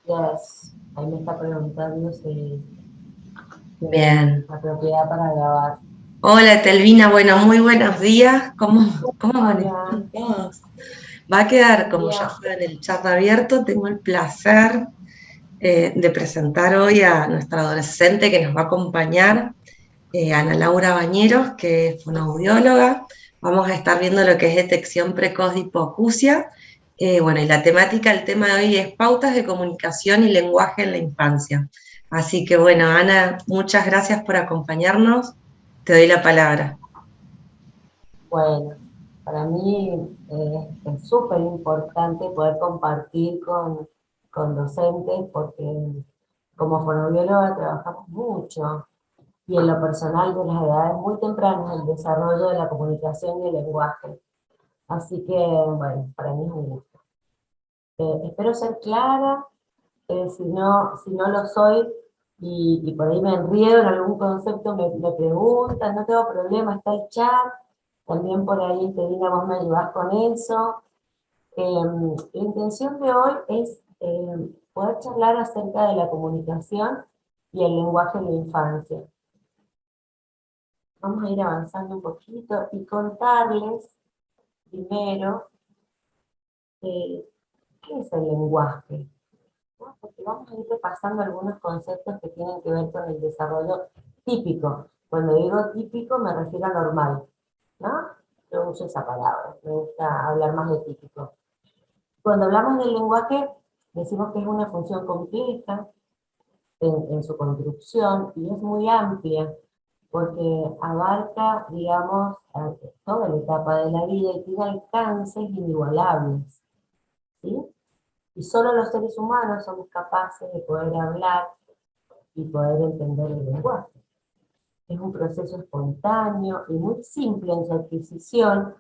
Yes. Ahí me está preguntando si Bien. la propiedad para grabar. Hola, Telvina. Bueno, muy buenos días. ¿Cómo Hola, amanecieron todos? Va a quedar, buen como ya día. fue en el chat abierto, tengo el placer de presentar hoy a nuestra adolescente que nos va a acompañar, Ana Laura Bañeros, que es fonoaudióloga. Vamos a estar viendo lo que es detección precoz de hipoacusia. Bueno, y la temática, el tema de hoy es pautas de comunicación y lenguaje en la infancia. Así que bueno, Ana, muchas gracias por acompañarnos. Te doy la palabra. Bueno, para mí es súper importante poder compartir con docentes porque como fonoaudióloga trabajamos mucho y en lo personal de las edades muy tempranas el desarrollo de la comunicación y el lenguaje. Así que, bueno, para mí es un gusto. Espero ser clara. Si no lo soy y por ahí me enriedo en algún concepto, me preguntan, no tengo problema, está el chat, también por ahí te diga, vos me ayudás con eso. La intención de hoy es poder charlar acerca de la comunicación y el lenguaje en la infancia. Vamos a ir avanzando un poquito y contarles primero eh, qué es el lenguaje. ¿No? Porque vamos a ir repasando algunos conceptos que tienen que ver con el desarrollo típico. Cuando digo típico me refiero a normal, ¿no? Yo uso esa palabra, me gusta hablar más de típico. Cuando hablamos del lenguaje, decimos que es una función compleja en su construcción y es muy amplia porque abarca, digamos, toda la etapa de la vida y tiene alcances inigualables, ¿sí? Y solo los seres humanos somos capaces de poder hablar y poder entender el lenguaje. Es un proceso espontáneo y muy simple en su adquisición,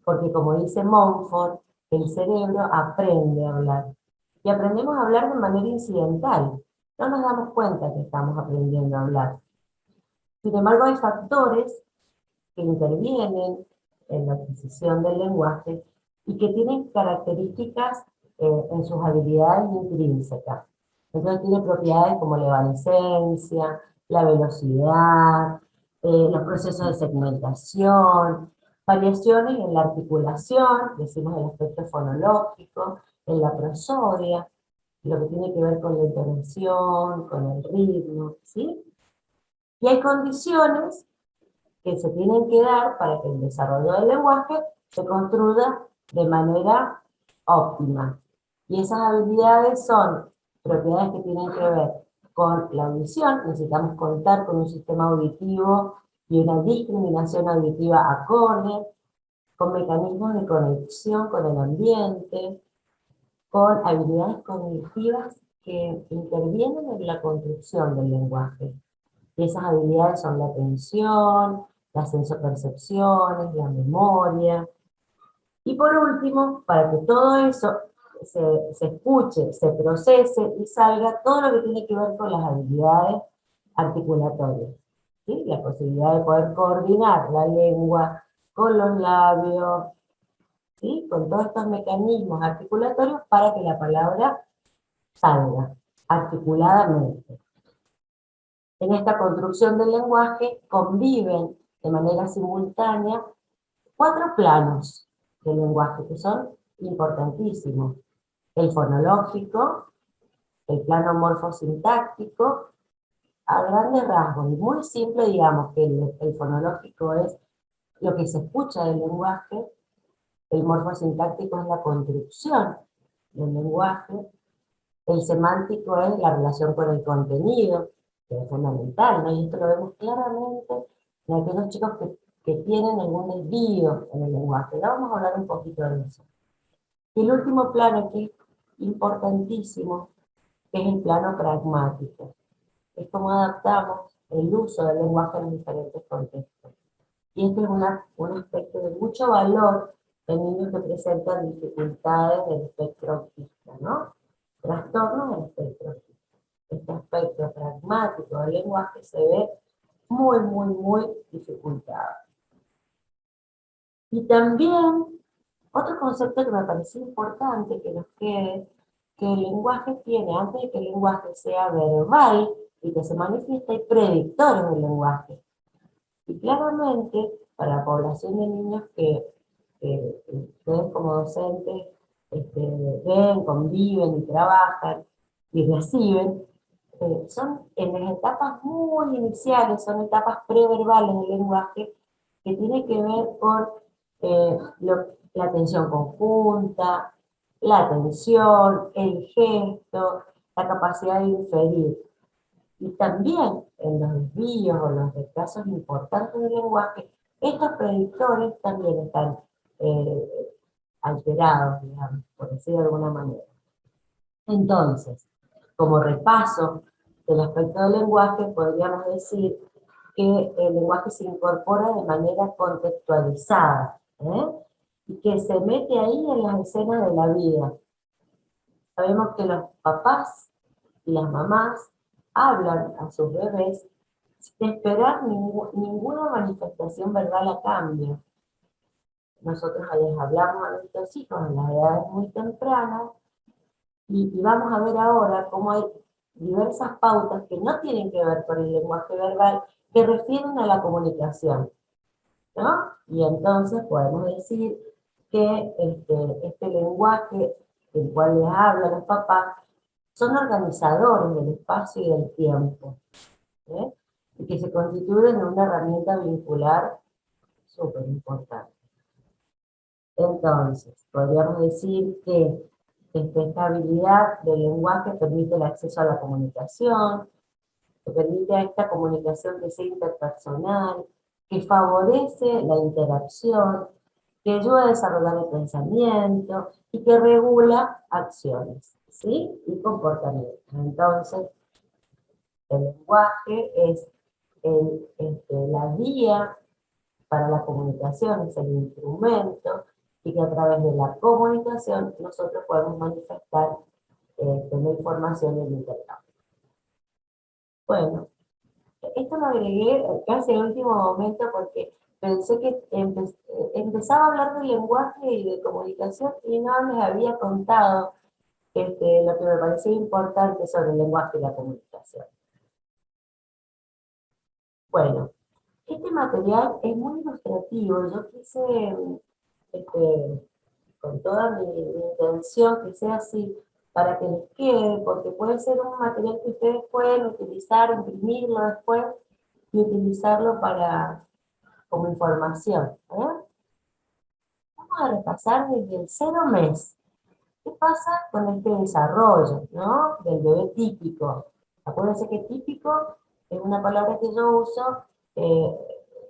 porque como dice Montfort, el cerebro aprende a hablar. Y aprendemos a hablar de manera incidental. No nos damos cuenta que estamos aprendiendo a hablar. Sin embargo, hay factores que intervienen en la adquisición del lenguaje y que tienen características en sus habilidades intrínsecas. Entonces tiene propiedades como la evanescencia, la velocidad, los procesos de segmentación, variaciones en la articulación, decimos el aspecto fonológico, en la prosodia, lo que tiene que ver con la entonación, con el ritmo, ¿sí? Y hay condiciones que se tienen que dar para que el desarrollo del lenguaje se construya de manera óptima. Y esas habilidades son propiedades que tienen que ver con la audición, necesitamos contar con un sistema auditivo y una discriminación auditiva acorde, con mecanismos de conexión con el ambiente, con habilidades cognitivas que intervienen en la construcción del lenguaje. Y esas habilidades son la atención, las sensopercepciones, la memoria. Y por último, para que todo eso se escuche, se procese y salga, todo lo que tiene que ver con las habilidades articulatorias. ¿Sí? La posibilidad de poder coordinar la lengua con los labios, ¿sí? Con todos estos mecanismos articulatorios para que la palabra salga articuladamente. En esta construcción del lenguaje conviven de manera simultánea cuatro planos del lenguaje que son importantísimos. El fonológico, el plano morfosintáctico, a grandes rasgos, y muy simple, digamos que el fonológico es lo que se escucha del lenguaje, el morfosintáctico es la construcción del lenguaje, el semántico es la relación con el contenido, que es fundamental, ¿no? Y esto lo vemos claramente en aquellos chicos que tienen algún desvío en el lenguaje. Ya vamos a hablar un poquito de eso. Y el último plano, que es importantísimo, que es el plano pragmático. Es cómo adaptamos el uso del lenguaje en los diferentes contextos. Y este es un aspecto de mucho valor en niños que presentan dificultades del espectro autista, ¿no? Trastornos del espectro autista. Este aspecto pragmático del lenguaje se ve muy, muy, muy dificultado. Y también, otro concepto que me pareció importante que nos quede, que el lenguaje tiene, antes de que el lenguaje sea verbal y que se manifieste, hay predictores del lenguaje. Y claramente, para la población de niños que ustedes como docentes ven, conviven y trabajan y reciben, son en las etapas muy iniciales, son etapas preverbales del lenguaje que tiene que ver con la atención conjunta, la atención, el gesto, la capacidad de inferir. Y también en los desvíos o los retrasos importantes del lenguaje, estos predictores también están eh, alterados, digamos, por decirlo de alguna manera. Entonces, como repaso del aspecto del lenguaje, podríamos decir que el lenguaje se incorpora de manera contextualizada, y que se mete ahí en las escenas de la vida. Sabemos que los papás y las mamás hablan a sus bebés sin esperar ninguna manifestación verbal a cambio. Nosotros les hablamos a nuestros hijos en las edades muy tempranas y vamos a ver ahora cómo hay diversas pautas que no tienen que ver con el lenguaje verbal que refieren a la comunicación, ¿no? Y entonces podemos decir que este lenguaje del cual les hablan los papás son organizadores del espacio y del tiempo, ¿eh? Y que se constituyen en una herramienta vincular súper importante. Entonces, podríamos decir que esta habilidad del lenguaje permite el acceso a la comunicación, que permite a esta comunicación que sea interpersonal, que favorece la interacción, que ayuda a desarrollar el pensamiento y que regula acciones, ¿sí? Y comportamientos. Entonces, el lenguaje es la guía para la comunicación, es el instrumento, y que a través de la comunicación nosotros podemos manifestar la información y el intercambio. Bueno, esto lo agregué casi al último momento porque pensé que empezaba a hablar de lenguaje y de comunicación y no les había contado lo que me parecía importante sobre el lenguaje y la comunicación. Bueno, este material es muy ilustrativo. Yo quise, con toda mi intención, que sea así, para que les quede, porque puede ser un material que ustedes pueden utilizar, imprimirlo después y utilizarlo como información. Vamos a repasar desde el 0 mes. ¿Qué pasa con este desarrollo, ¿no? Del bebé típico? Acuérdense que típico es una palabra que yo uso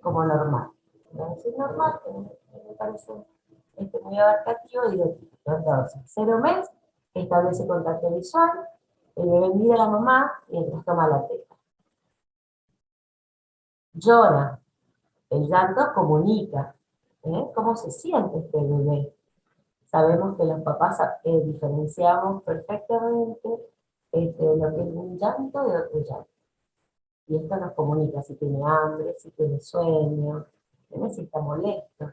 como normal. Voy a decir normal, que me parece muy abarcativo, digo típico. Entonces, 0 mes, establece contacto visual, el bebé mira a la mamá mientras toma la teta. Llora, el llanto comunica, ¿cómo se siente este bebé? Sabemos que los papás diferenciamos perfectamente lo que es un llanto de otro llanto. Y esto nos comunica si tiene hambre, si tiene sueño, si está molesto.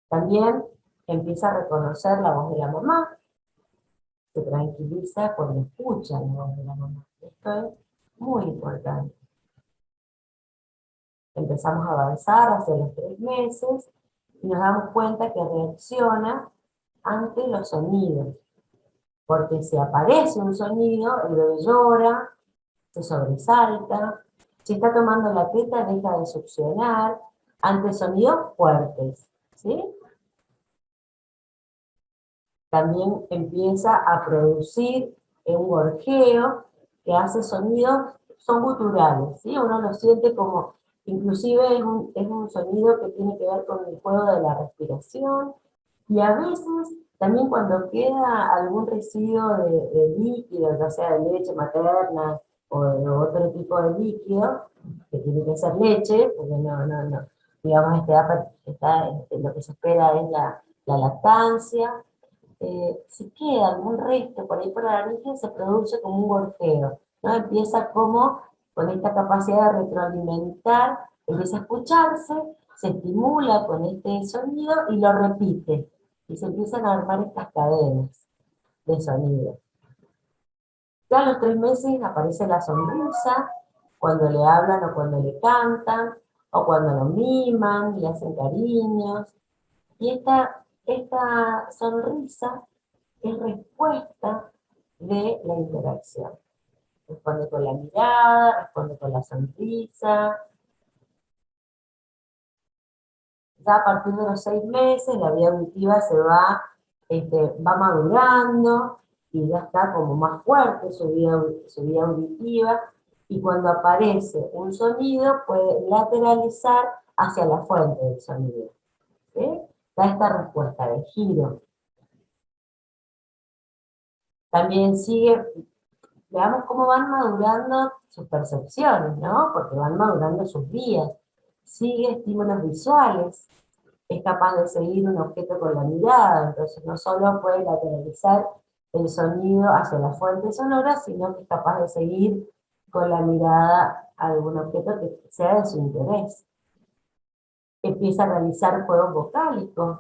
También empieza a reconocer la voz de la mamá, se tranquiliza cuando escucha la voz de la mamá. Esto es muy importante. Empezamos a avanzar hacia los 3 meses y nos damos cuenta que reacciona ante los sonidos. Porque si aparece un sonido, el bebé llora, se sobresalta, si está tomando la teta deja de succionar, ante sonidos fuertes, ¿sí? También empieza a producir un gorjeo que hace sonidos, son guturales, ¿sí? Uno lo siente como, inclusive es un sonido que tiene que ver con el juego de la respiración, y a veces también cuando queda algún residuo de líquido, ya sea de leche materna o de otro tipo de líquido, que tiene que ser leche, porque no, digamos, lo que se espera es la lactancia. Si queda algún resto por ahí por la nariz, se produce como un gorjeo, ¿no? Empieza como con esta capacidad de retroalimentar, empieza a escucharse, se estimula con este sonido y lo repite, y se empiezan a armar estas cadenas. de sonido. Ya a los 3 meses aparece la sonrisa, cuando le hablan o cuando le cantan, o cuando lo miman, le hacen cariños. Y esta sonrisa es respuesta de la interacción. Responde con la mirada, responde con la sonrisa. Ya a partir de los 6 meses la vía auditiva va madurando y ya está como más fuerte su vía auditiva, y cuando aparece un sonido puede lateralizar hacia la fuente del sonido. ¿Sí? Da esta respuesta de giro. También sigue, veamos cómo van madurando sus percepciones, ¿no? Porque van madurando sus vías. Sigue estímulos visuales, es capaz de seguir un objeto con la mirada, entonces no solo puede lateralizar el sonido hacia la fuente sonora, sino que es capaz de seguir con la mirada algún objeto que sea de su interés. Empieza a realizar juegos vocálicos,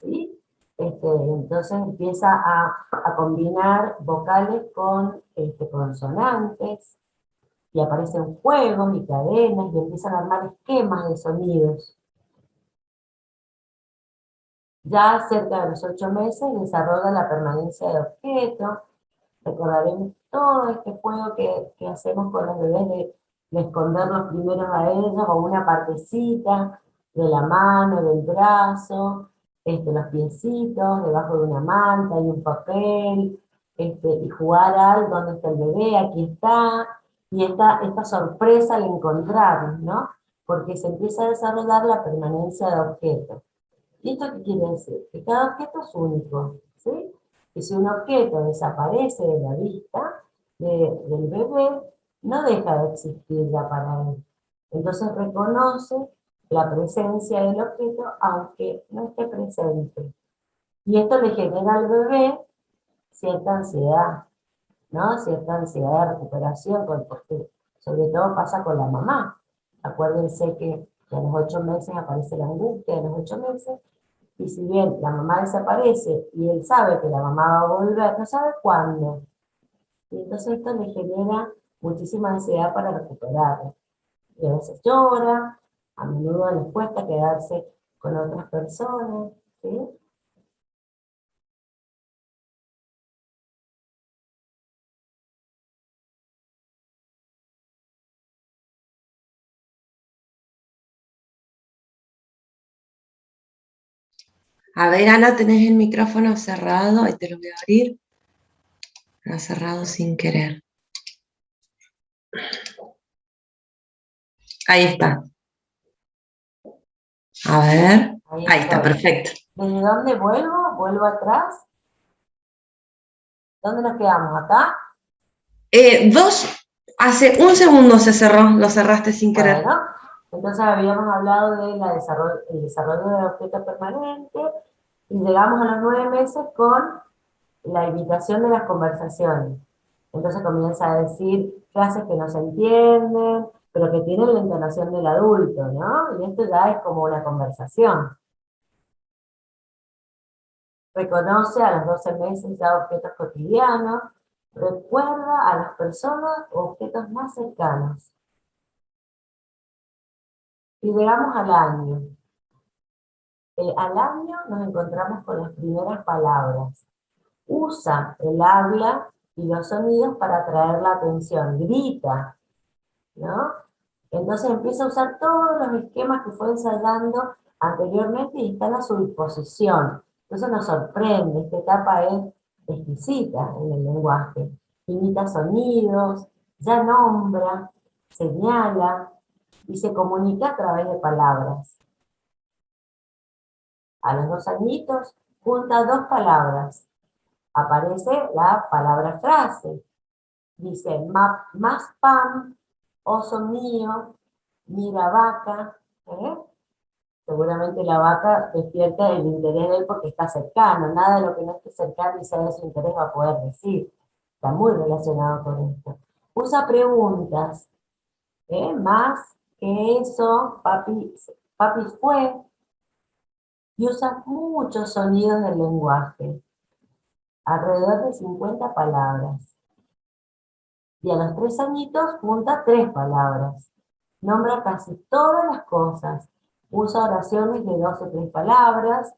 ¿sí? Entonces empieza a combinar vocales con consonantes, y aparecen juegos y cadenas, y empiezan a armar esquemas de sonidos. Ya cerca de los 8 meses desarrolla la permanencia de objetos. Recordaremos todo este juego que hacemos con los bebés de esconderlos primeros a ellos, o una partecita de la mano, del brazo, los piecitos, debajo de una manta y un papel, y jugar al dónde está el bebé, aquí está, y esta sorpresa al encontrarlos, ¿no? Porque se empieza a desarrollar la permanencia de objetos. ¿Y esto qué quiere decir? Que cada objeto es único, ¿sí? Y si un objeto desaparece de la vista del bebé, no deja de existir ya para él. Entonces reconoce la presencia del objeto aunque no esté presente. Y esto le genera al bebé cierta ansiedad, ¿no? Cierta ansiedad de recuperación, porque sobre todo pasa con la mamá. Acuérdense que a los 8 meses aparece la angustia de los 8 meses, y si bien la mamá desaparece y él sabe que la mamá va a volver, no sabe cuándo. Y entonces esto le genera muchísima ansiedad para recuperarlo. Y a veces llora, a menudo les cuesta quedarse con otras personas, ¿sí? A ver, Ana, tenés el micrófono cerrado, ahí te lo voy a abrir. Lo he cerrado sin querer. Ahí está. A ver. Ahí está, perfecto. ¿Desde dónde vuelvo? ¿Vuelvo atrás? ¿Dónde nos quedamos? ¿Acá? Hace un segundo se cerró, lo cerraste sin querer. Bueno, entonces habíamos hablado del desarrollo del objeto permanente, y llegamos a los 9 meses con la imitación de las conversaciones. Entonces comienza a decir frases que no se entienden, pero que tienen la entonación del adulto, ¿no? Y esto ya es como una conversación. Reconoce a los 12 meses ya objetos cotidianos, recuerda a las personas o objetos más cercanos. Y llegamos al año. Al año nos encontramos con las primeras palabras. Usa el habla y los sonidos para atraer la atención, grita, ¿no? Entonces empieza a usar todos los esquemas que fue ensayando anteriormente y están a su disposición. Entonces nos sorprende, esta etapa es exquisita en el lenguaje. Imita sonidos, ya nombra, señala y se comunica a través de palabras. A los 2 añitos junta 2 palabras. Aparece la palabra frase. Dice, más pan, oso mío, mira vaca. Seguramente la vaca despierta el interés de él porque está cercano. Nada de lo que no esté cercano y sea de su interés va a poder decir. Está muy relacionado con esto. Usa preguntas. Más que eso, papi fue. Y usa muchos sonidos del lenguaje. alrededor de 50 palabras. Y a los 3 añitos junta 3 palabras. Nombra casi todas las cosas. Usa oraciones de 2 o 3 palabras.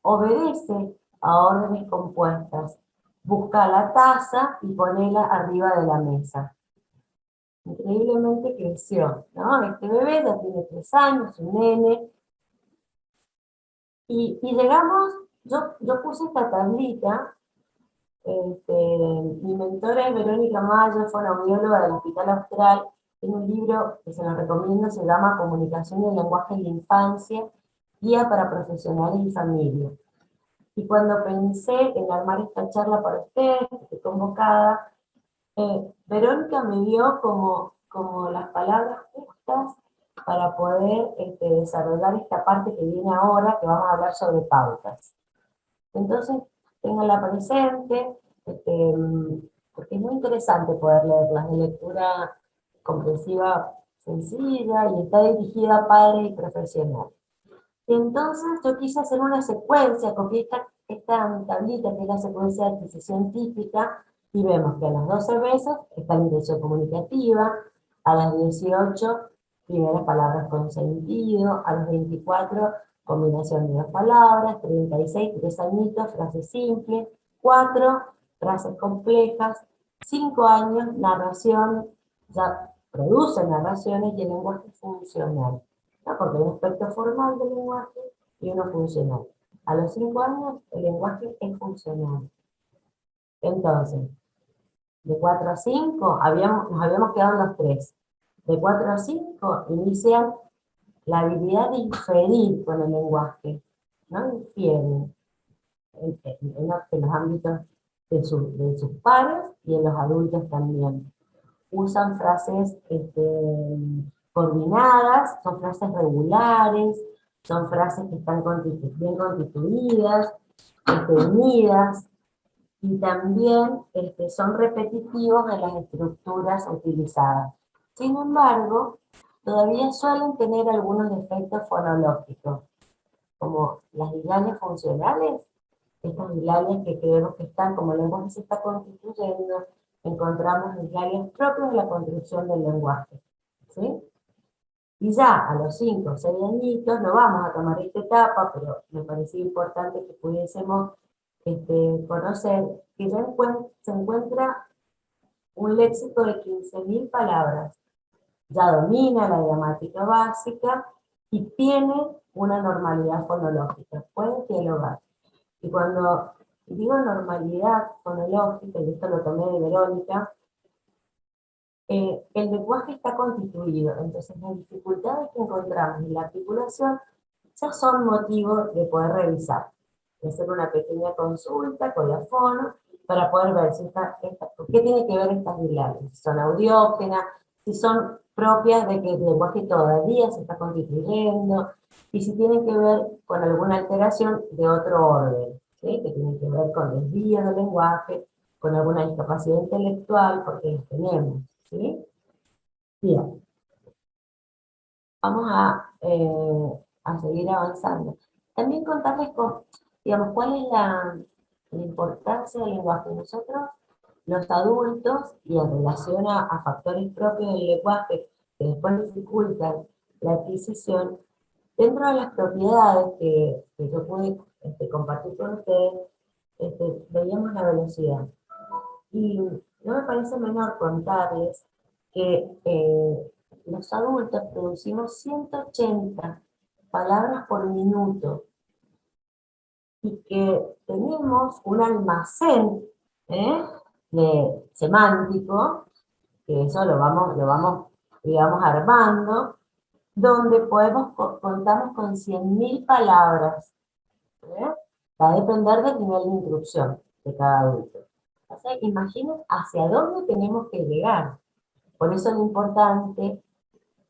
Obedece a órdenes compuestas. Busca la taza y ponela arriba de la mesa. Increíblemente creció, ¿no? Este bebé ya tiene 3 años, un nene. Y llegamos, yo puse esta tablita. Mi mentora es Verónica Mayo, fue una bióloga del Hospital Austral. Tiene un libro que se lo recomiendo, se llama Comunicación y el lenguaje en la infancia, guía para profesionales y familia. Y cuando pensé en armar esta charla para ustedes, que estoy convocada, Verónica me dio como las palabras justas para poder desarrollar esta parte que viene ahora, que vamos a hablar sobre pautas. Entonces, tenganla presente, porque es muy interesante poder leerlas, de lectura comprensiva sencilla y está dirigida a padres y profesionales. Y entonces yo quise hacer una secuencia, copié esta tablita que es la secuencia de adquisición típica, y vemos que a las 12 veces está la intención comunicativa, a las 18 primeras palabras con sentido, a los 24 combinación de 2 palabras, 36 3 añitos, frases simples, 4 frases complejas, 5 años narración, ya produce narraciones y el lenguaje funcional. ¿No? Porque hay un aspecto formal del lenguaje y uno funcional. A los 5 años el lenguaje es funcional. Entonces, de 4 a 5 nos habíamos quedado en los 3. De 4 a 5 inician la habilidad de inferir con el lenguaje, ¿no? Infieren en los ámbitos de sus pares y en los adultos también. Usan frases coordinadas, son frases regulares, son frases que están bien constituidas, unidas, y también son repetitivos en las estructuras utilizadas. Sin embargo, todavía suelen tener algunos defectos fonológicos, como las diglalias funcionales, estas diglalias que creemos que están, como el lenguaje se está constituyendo, encontramos diglalias propias de la construcción del lenguaje, ¿sí? Y ya a los 5 o 6 añitos, no vamos a tomar esta etapa, pero me parecía importante que pudiésemos conocer que ya se encuentra un léxico de 15.000 palabras, ya domina la gramática básica y tiene una normalidad fonológica, puede dialogar. Y cuando digo normalidad fonológica, y esto lo tomé de Verónica, el lenguaje está constituido, entonces las dificultades que encontramos en la articulación ya son motivos de poder revisar, de hacer una pequeña consulta con la fono para poder ver si qué tiene que ver estas diglalias, si son audiógenas, si son propias de que el lenguaje todavía se está constituyendo, y si tienen que ver con alguna alteración de otro orden, ¿sí? Que tiene que ver con desvío del lenguaje, con alguna discapacidad intelectual, porque los tenemos, ¿sí? Bien, vamos a seguir avanzando. También contarles digamos, cuál es la importancia del lenguaje. Nosotros, los adultos, y en relación a factores propios del lenguaje que después dificultan la adquisición, dentro de las propiedades que yo pude compartir con ustedes, veíamos la velocidad. Y no me parece menor contarles que los adultos producimos 180 palabras por minuto y que tenemos un almacén ¿eh? Semántico, que eso lo vamos digamos, armando, donde contamos con 100.000 palabras. ¿Eh? Va a depender del nivel de instrucción de cada adulto. O sea, imaginen hacia dónde tenemos que llegar. Por eso es importante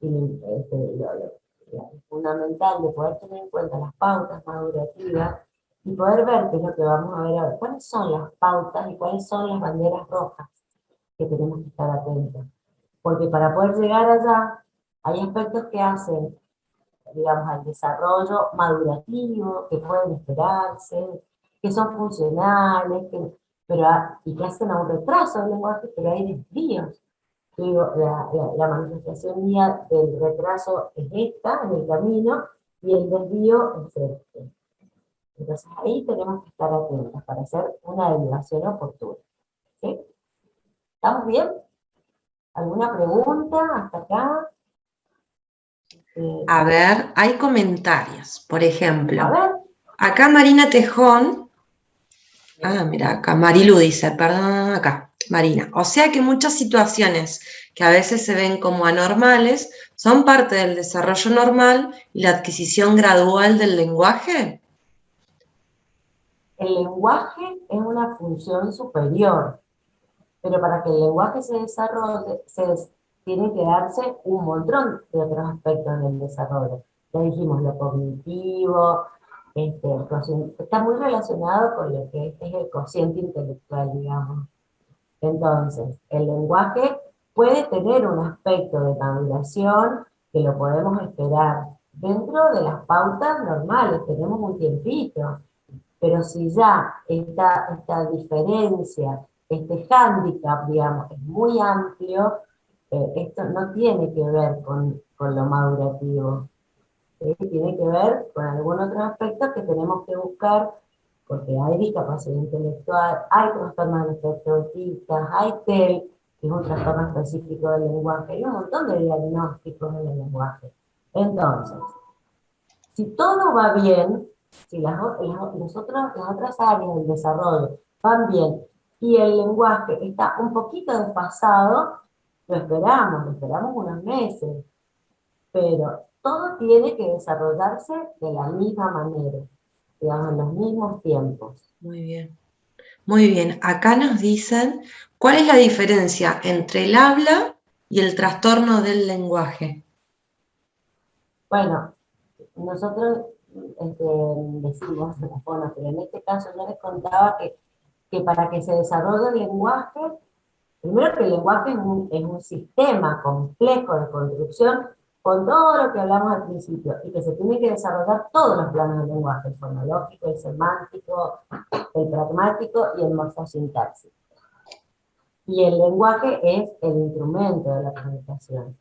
y lo fundamental de poder tener en cuenta las pautas madurativas y poder ver qué es lo que vamos a ver ahora. ¿Cuáles son las pautas y cuáles son las banderas rojas que tenemos que estar atentos? Porque para poder llegar allá, hay aspectos que hacen, digamos, al desarrollo madurativo, que pueden esperarse, que son funcionales, pero y que hacen a un retraso del lenguaje, pero hay desvíos. Yo digo, la manifestación mía del retraso es esta, en el camino, y el desvío es este. Entonces ahí tenemos que estar atentos para hacer una derivación oportuna. ¿Sí? ¿Estamos bien? ¿Alguna pregunta hasta acá? A ver, hay comentarios. Por A ejemplo, ver, acá Marina Tejón. Mira, acá Marilu dice, perdón, acá, Marina. O sea que muchas situaciones que a veces se ven como anormales son parte del desarrollo normal y la adquisición gradual del lenguaje. el lenguaje es una función superior, pero para que el lenguaje se desarrolle, tiene que darse un montón de otros aspectos del desarrollo. Ya dijimos lo cognitivo, está muy relacionado con lo que es el cociente intelectual, digamos. Entonces, el lenguaje puede tener un aspecto de maduración que lo podemos esperar dentro de las pautas normales, tenemos un tiempito, pero si ya esta diferencia, este hándicap, digamos, es muy amplio, esto no tiene que ver con lo madurativo, ¿sí? Tiene que ver con algún otro aspecto que tenemos que buscar, porque hay discapacidad intelectual, hay trastornos del espectro autista, hay TEL, que es un trastorno específico del lenguaje, hay un montón de diagnósticos en el lenguaje. Entonces, si todo va bien, si las otras áreas del desarrollo van bien y el lenguaje está un poquito desfasado, lo esperamos unos meses, pero todo tiene que desarrollarse de la misma manera, digamos, en los mismos tiempos. Muy bien. Muy bien. Acá nos dicen, ¿cuál es la diferencia entre el habla y el trastorno del lenguaje? Bueno, nosotros decimos de la forma, pero en este caso yo les contaba que para que se desarrolle el lenguaje, primero que el lenguaje es un sistema complejo de construcción con todo lo que hablamos al principio y que se tiene que desarrollar todos los planos del lenguaje, el fonológico, el semántico, el pragmático y el morfosintáctico. Y el lenguaje es el instrumento de la comunicación.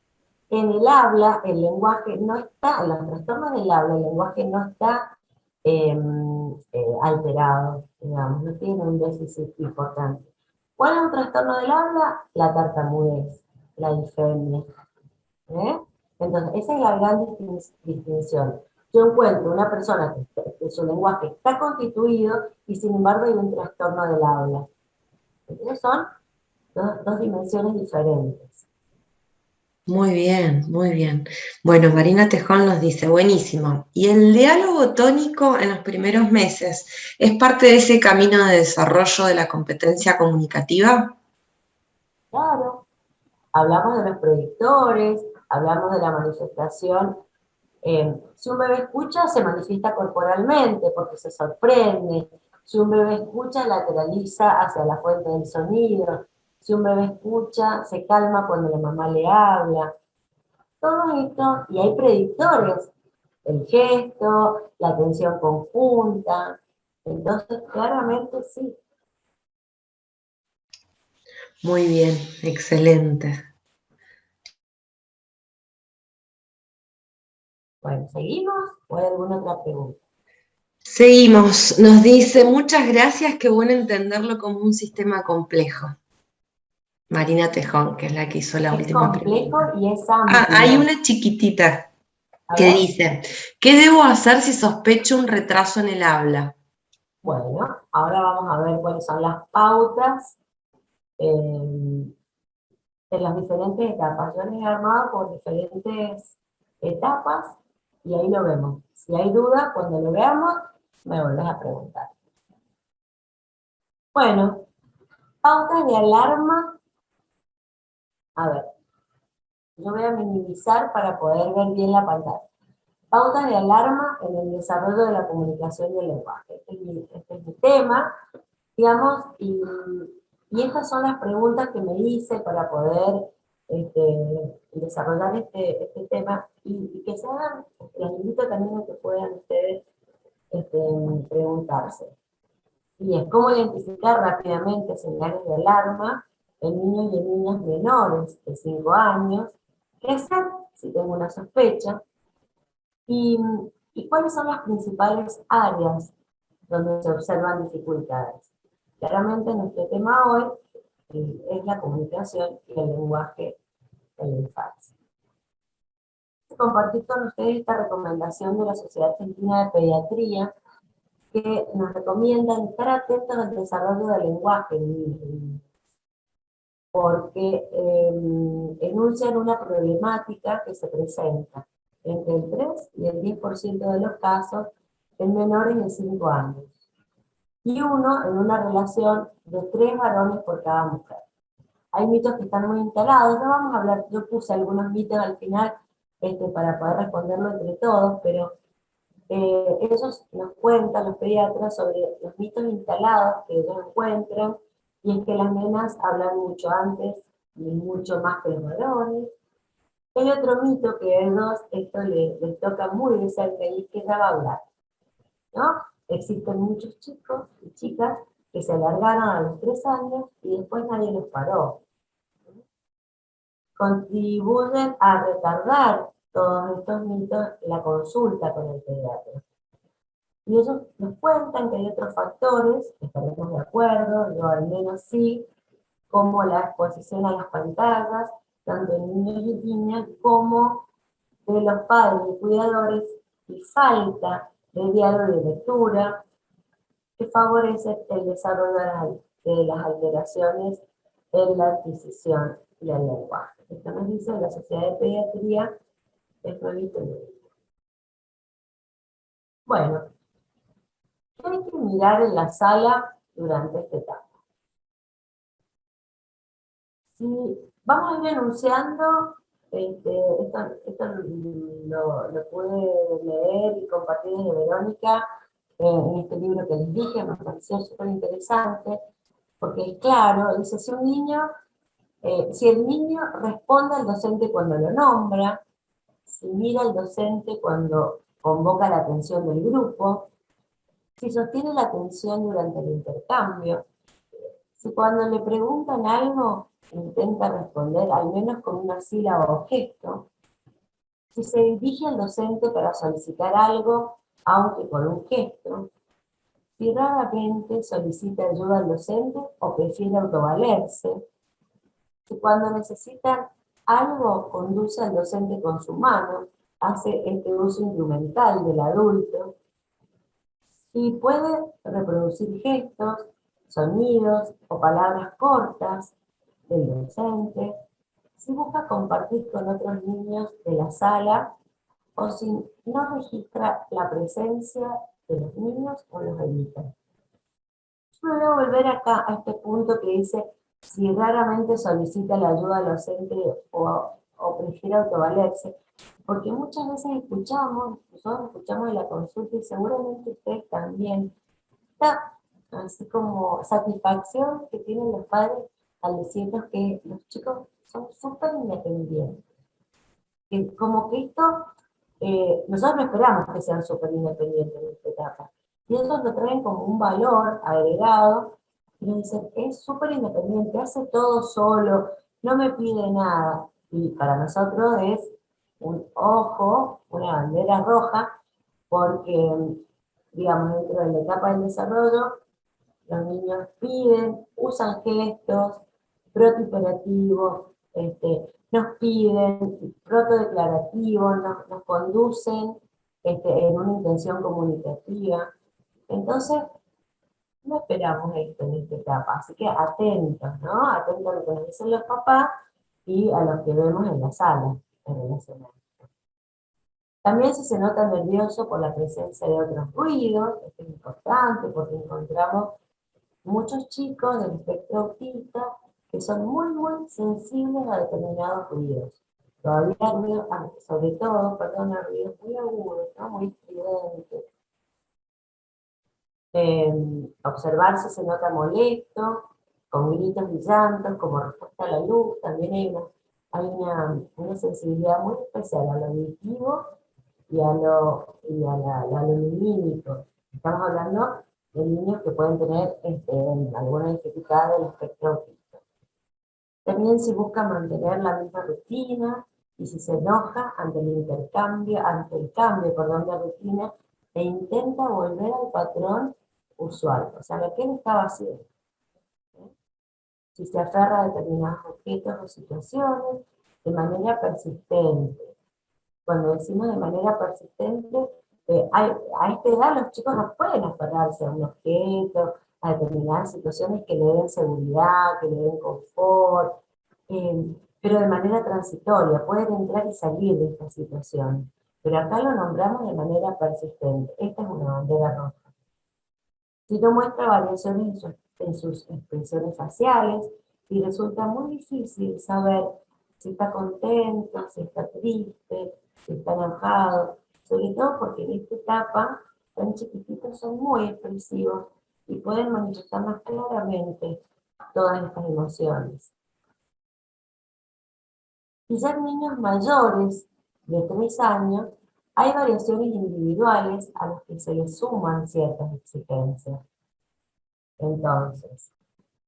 En el habla, el lenguaje no está, en los trastornos del habla, el lenguaje no está alterado, digamos, no tiene un déficit importante. ¿Cuál es un trastorno del habla? La tartamudez, la disfemia. ¿Eh? Entonces, esa es la gran distinción. Yo encuentro una persona que su lenguaje está constituido y sin embargo hay un trastorno del habla. Entonces son dos dimensiones diferentes. Muy bien, muy bien. Bueno, Marina Tejón nos dice, buenísimo. ¿Y el diálogo tónico en los primeros meses es parte de ese camino de desarrollo de la competencia comunicativa? Claro, hablamos de los predictores, hablamos de la manifestación. Si un bebé escucha, se manifiesta corporalmente porque se sorprende. Si un bebé escucha, lateraliza hacia la fuente del sonido. Si un bebé escucha, se calma cuando la mamá le habla. Todo esto, y hay predictores, el gesto, la atención conjunta. Entonces, claramente sí. Muy bien, excelente. Bueno, ¿seguimos? ¿O hay alguna otra pregunta? Seguimos, nos dice, muchas gracias, qué bueno entenderlo como un sistema complejo. Marina Tejón, que es la que hizo la Es última complejo pregunta. y es Hay amplio. una chiquitita A que ver, dice, ¿qué debo hacer si sospecho un retraso en el habla? bueno, ahora vamos a ver cuáles son las pautas en las diferentes etapas. Yo les he armado por diferentes etapas y ahí lo vemos. Si hay duda, cuando lo veamos, me volvés a preguntar. Bueno, pautas de alarma. A ver, yo voy a minimizar para poder ver bien la pantalla. Pautas de alarma en el desarrollo de la comunicación y el lenguaje. Este es mi tema, digamos, y estas son las preguntas que me hice para poder desarrollar este tema y que se hagan, les invito también a que puedan ustedes este, preguntarse. Y es cómo identificar rápidamente señales de alarma en niños y en niñas menores de 5 años, qué hacer si tengo una sospecha, y, y cuáles son las principales áreas donde se observan dificultades. Claramente nuestro tema hoy es la comunicación y el lenguaje en la infancia. Compartir con ustedes esta recomendación de la Sociedad Argentina de Pediatría, que nos recomienda estar atentos al desarrollo del lenguaje en niños y niñas, porque enuncian una problemática que se presenta entre el 3 y el 10% de los casos en menores de 5 años, y uno en una relación de 3 varones por cada mujer. Hay mitos que están muy instalados, no vamos a hablar, yo puse algunos mitos al final para poder responderlo entre todos, pero ellos nos cuentan, los pediatras, sobre los mitos instalados que ellos encuentran, y es que las nenas hablan mucho antes y mucho más que los varones. Hay otro mito que a ellos esto les toca muy de cerca, y es que ya va a hablar, ¿no? Existen muchos chicos y chicas que se alargaron a los 3 años y después nadie los paró. Contribuyen a retardar todos estos mitos la consulta con el pediatra. Y ellos nos cuentan que hay otros factores, que estaremos de acuerdo, yo al menos sí, como la exposición a las pantallas, tanto en niños y niñas, como de los padres y cuidadores, y falta de diálogo y de lectura, que favorece el desarrollo de las alteraciones en la adquisición del lenguaje. Esto nos dice la Sociedad de Pediatría, es nuevito. Bueno, ¿qué hay que mirar en la sala durante esta etapa? Si vamos a ir enunciando, esto lo pude leer y compartir desde Verónica en este libro que les dije, me pareció súper interesante, porque es claro, dice, si el niño responde al docente cuando lo nombra, si mira al docente cuando convoca la atención del grupo, si sostiene la atención durante el intercambio, si cuando le preguntan algo intenta responder al menos con una sílaba o gesto, si se dirige al docente para solicitar algo, aunque con un gesto, si raramente solicita ayuda al docente o prefiere autovalerse, si cuando necesitan algo conduce al docente con su mano, hace este uso instrumental del adulto, y puede reproducir gestos, sonidos o palabras cortas del docente, si busca compartir con otros niños de la sala, o si no registra la presencia de los niños o los evita. Yo voy a volver acá a este punto que dice si raramente solicita la ayuda al docente o prefiere autovalerse, porque muchas veces nosotros escuchamos en la consulta, y seguramente ustedes también, esta así como satisfacción que tienen los padres al decirnos que los chicos son súper independientes. Que como que esto, nosotros no esperamos que sean súper independientes en esta etapa. Y ellos lo traen como un valor agregado, y nos dicen, es súper independiente, hace todo solo, no me pide nada. Y para nosotros es un ojo, una bandera roja, porque, digamos, dentro de la etapa del desarrollo, los niños piden, usan gestos, protoperativos, nos piden, protodeclarativos, nos conducen en una intención comunicativa. Entonces, no esperamos esto en esta etapa, así que atentos, ¿no? Atentos a lo que nos dicen los papás y a lo que vemos en la sala en relación a esto. También si se nota nervioso por la presencia de otros ruidos, esto es importante porque encontramos muchos chicos del espectro autista que son muy, muy sensibles a determinados ruidos. Todavía ruidos, sobre todo, perdón, a ruidos muy agudos, ¿no? Muy estridentes. Observar si se nota molesto, con gritos y llantos, como respuesta a la luz. También hay una sensibilidad muy especial a lo auditivo y a lo lumínico. Estamos hablando de niños que pueden tener alguna dificultad del espectro autista. También si busca mantener la misma rutina y si se enoja ante el cambio, perdón, de rutina e intenta volver al patrón usual, o sea, lo que él estaba haciendo. Si se aferra a determinados objetos o situaciones de manera persistente. Cuando decimos de manera persistente, a esta edad los chicos no pueden aferrarse a un objeto, a determinadas situaciones que le den seguridad, que le den confort, pero de manera transitoria, pueden entrar y salir de esta situación. Pero acá lo nombramos de manera persistente. Esta es una bandera roja. Si no muestra variaciones en sus expresiones faciales, y resulta muy difícil saber si está contento, si está triste, si está enojado, sobre todo porque en esta etapa, tan chiquititos, son muy expresivos y pueden manifestar más claramente todas estas emociones. Y ya en niños mayores de 3 años, hay variaciones individuales a las que se les suman ciertas exigencias. Entonces,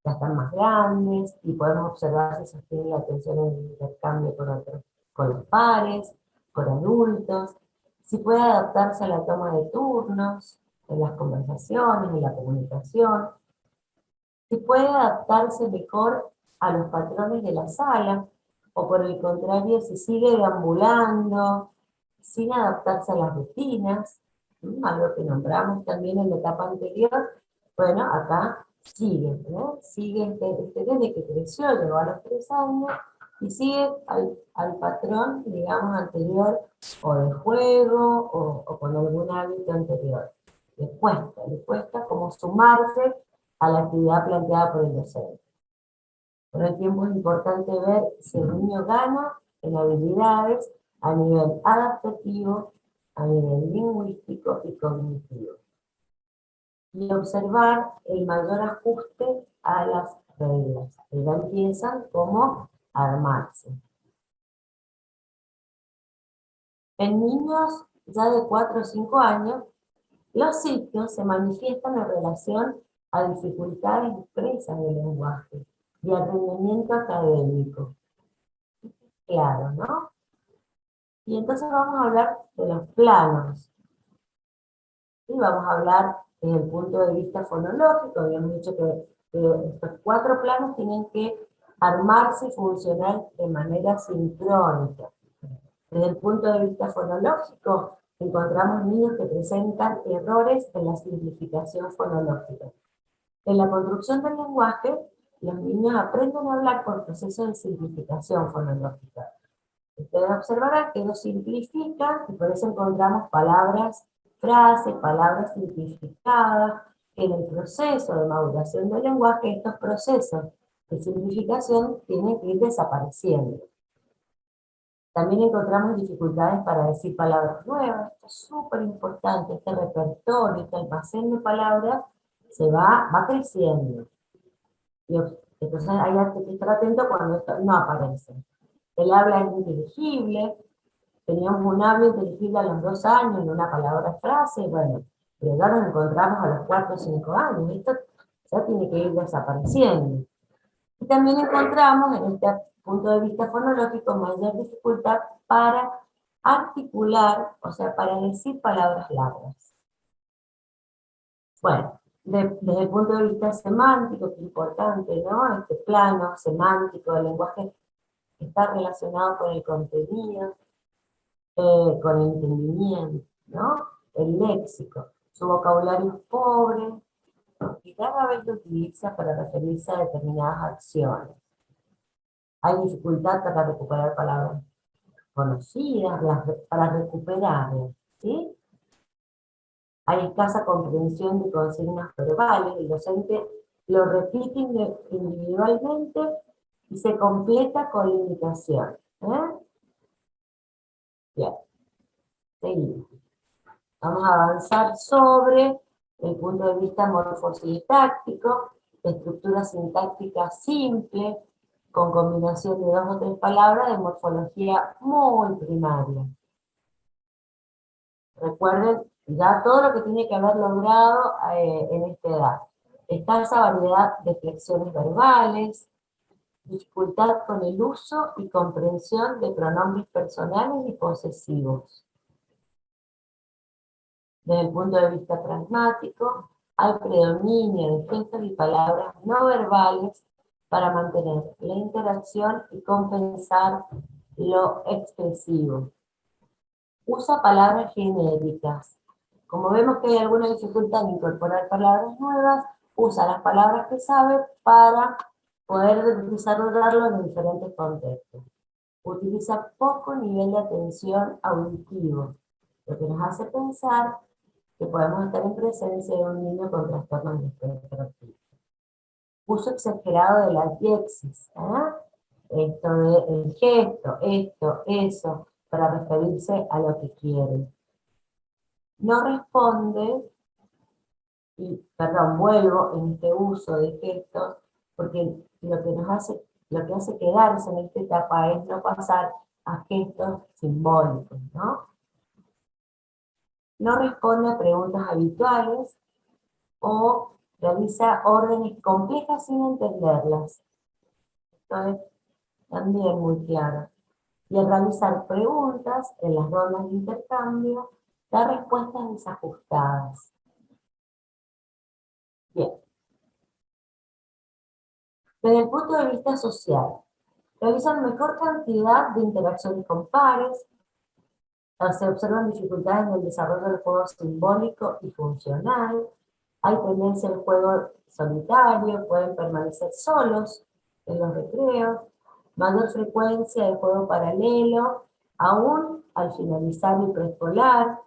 ya están más grandes y podemos observar si sostienen la atención en el intercambio con los pares, con adultos, si puede adaptarse a la toma de turnos, en las conversaciones, en la comunicación, si puede adaptarse mejor a los patrones de la sala, o por el contrario, si sigue deambulando, sin adaptarse a las rutinas, algo que nombramos también en la etapa anterior. Bueno, acá sigue, ¿no? Sigue desde que creció, llegó a los 3 años, y sigue al patrón, digamos, anterior, o de juego, o con algún hábito anterior. Le cuesta como sumarse a la actividad planteada por el docente. Con el tiempo es importante ver si el niño gana en habilidades a nivel adaptativo, a nivel lingüístico y cognitivo. Y observar el mayor ajuste a las reglas, que ya empiezan como a armarse. En niños ya de 4 o 5 años, los signos se manifiestan en relación a dificultades expresas del lenguaje y al rendimiento académico. Claro, ¿no? Y entonces vamos a hablar de los planos. ¿Sí? Vamos a hablar desde el punto de vista fonológico. Habíamos dicho que estos 4 planos tienen que armarse y funcionar de manera sincrónica. Desde el punto de vista fonológico, encontramos niños que presentan errores en la simplificación fonológica. En la construcción del lenguaje, los niños aprenden a hablar por proceso de simplificación fonológica. Ustedes observarán que ellos simplifican y por eso encontramos palabras, frases, palabras simplificadas. En el proceso de maduración del lenguaje, estos procesos de simplificación tienen que ir desapareciendo. También encontramos dificultades para decir palabras nuevas. Esto es súper importante, este repertorio, este almacén de palabras va creciendo. Y entonces hay que estar atento cuando esto no aparece. El habla es inteligible, teníamos un habla inteligible a los 2 años en una palabra frase, bueno, pero ya nos encontramos a los 4 o 5 años, esto ya tiene que ir desapareciendo. Y también encontramos en este punto de vista fonológico mayor dificultad para articular, o sea, para decir palabras largas. Bueno, desde el punto de vista semántico, que es importante, ¿no? Este plano semántico del lenguaje está relacionado con el contenido, con el entendimiento, ¿no? El léxico. Su vocabulario es pobre y rara vez lo utiliza para referirse a determinadas acciones. Hay dificultad para recuperar palabras conocidas, para recuperarlas, ¿sí? Hay escasa comprensión de consignas verbales, el docente lo repite individualmente y se completa con limitación. Bien, seguimos. Vamos a avanzar sobre el punto de vista morfosintáctico, estructura sintáctica simple, con combinación de 2 o 3 palabras de morfología muy primaria. Recuerden Ya todo lo que tiene que haber logrado en esta edad. Escasa variedad de flexiones verbales, dificultad con el uso y comprensión de pronombres personales y posesivos. Desde el punto de vista pragmático, hay predominio de gestos y palabras no verbales para mantener la interacción y compensar lo expresivo. Usa palabras genéricas. Como vemos que hay alguna dificultad en incorporar palabras nuevas, usa las palabras que sabe para poder desarrollarlo en diferentes contextos. Utiliza poco nivel de atención auditivo, lo que nos hace pensar que podemos estar en presencia de un niño con trastornos de espectro autista. Uso exagerado de la diéxis, esto de el gesto, esto, eso, para referirse a lo que quiere. No responde, y perdón, vuelvo en este uso de gestos, porque lo que hace quedarse en esta etapa es no pasar a gestos simbólicos, ¿no? No responde a preguntas habituales o realiza órdenes complejas sin entenderlas. Esto es también muy claro. Y al realizar preguntas en las rondas de intercambio, da respuestas desajustadas. Bien. Desde el punto de vista social, realizan mejor cantidad de interacciones con pares, se observan dificultades en el desarrollo del juego simbólico y funcional, hay tendencia al juego solitario, pueden permanecer solos en los recreos, mayor frecuencia de juego paralelo, aún al finalizar el preescolar,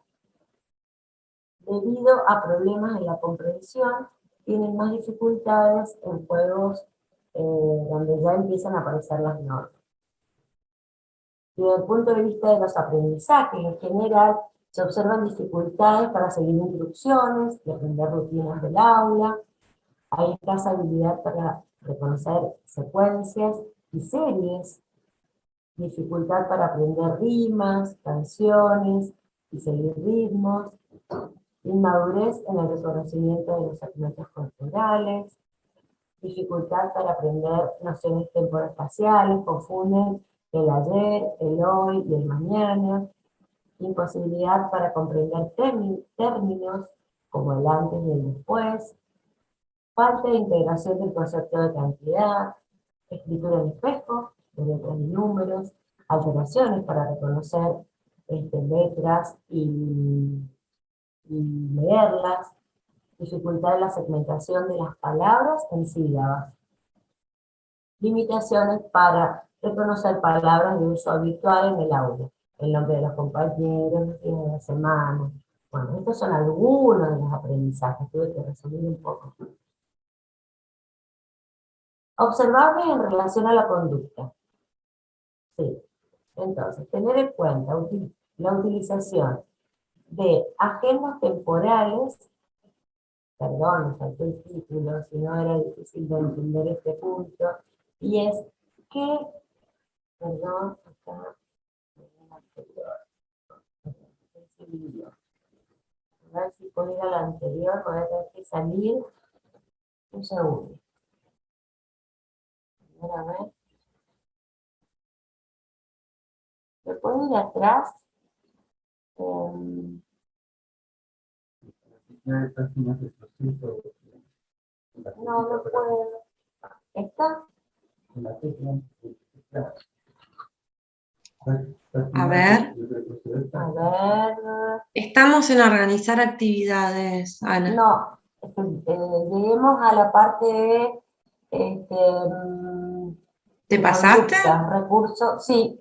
debido a problemas en la comprensión, tienen más dificultades en juegos donde ya empiezan a aparecer las normas. Y desde el punto de vista de los aprendizajes en general, se observan dificultades para seguir instrucciones, de aprender rutinas del aula, hay escasa habilidad para reconocer secuencias y series, dificultad para aprender rimas, canciones y seguir ritmos, inmadurez en el reconocimiento de los segmentos culturales, dificultad para aprender nociones temporoespaciales, confunden el ayer, el hoy y el mañana, imposibilidad para comprender términos como el antes y el después, falta de integración del concepto de cantidad, escritura en espejo, de letras y números, alteraciones para reconocer letras y leerlas, dificultad en la segmentación de las palabras en sílabas, limitaciones para reconocer palabras de uso habitual en el aula, el nombre de los compañeros, los días de la semana. Bueno, estos son algunos de los aprendizajes, tuve que resumir un poco. Observables en relación a la conducta. Sí. Entonces, tener en cuenta la utilización de agendas temporales, perdón, me faltó el título, si no era difícil de entender este punto, y es que, perdón, acá, a ver si puedo ir a la anterior, voy a tener que salir un segundo. A ver, ¿me puedo ir atrás? No, no puedo. ¿Está? A ver. A ver. Estamos en organizar actividades, Ana. No, lleguemos a la parte de ¿Te pasaste? Recursos, sí,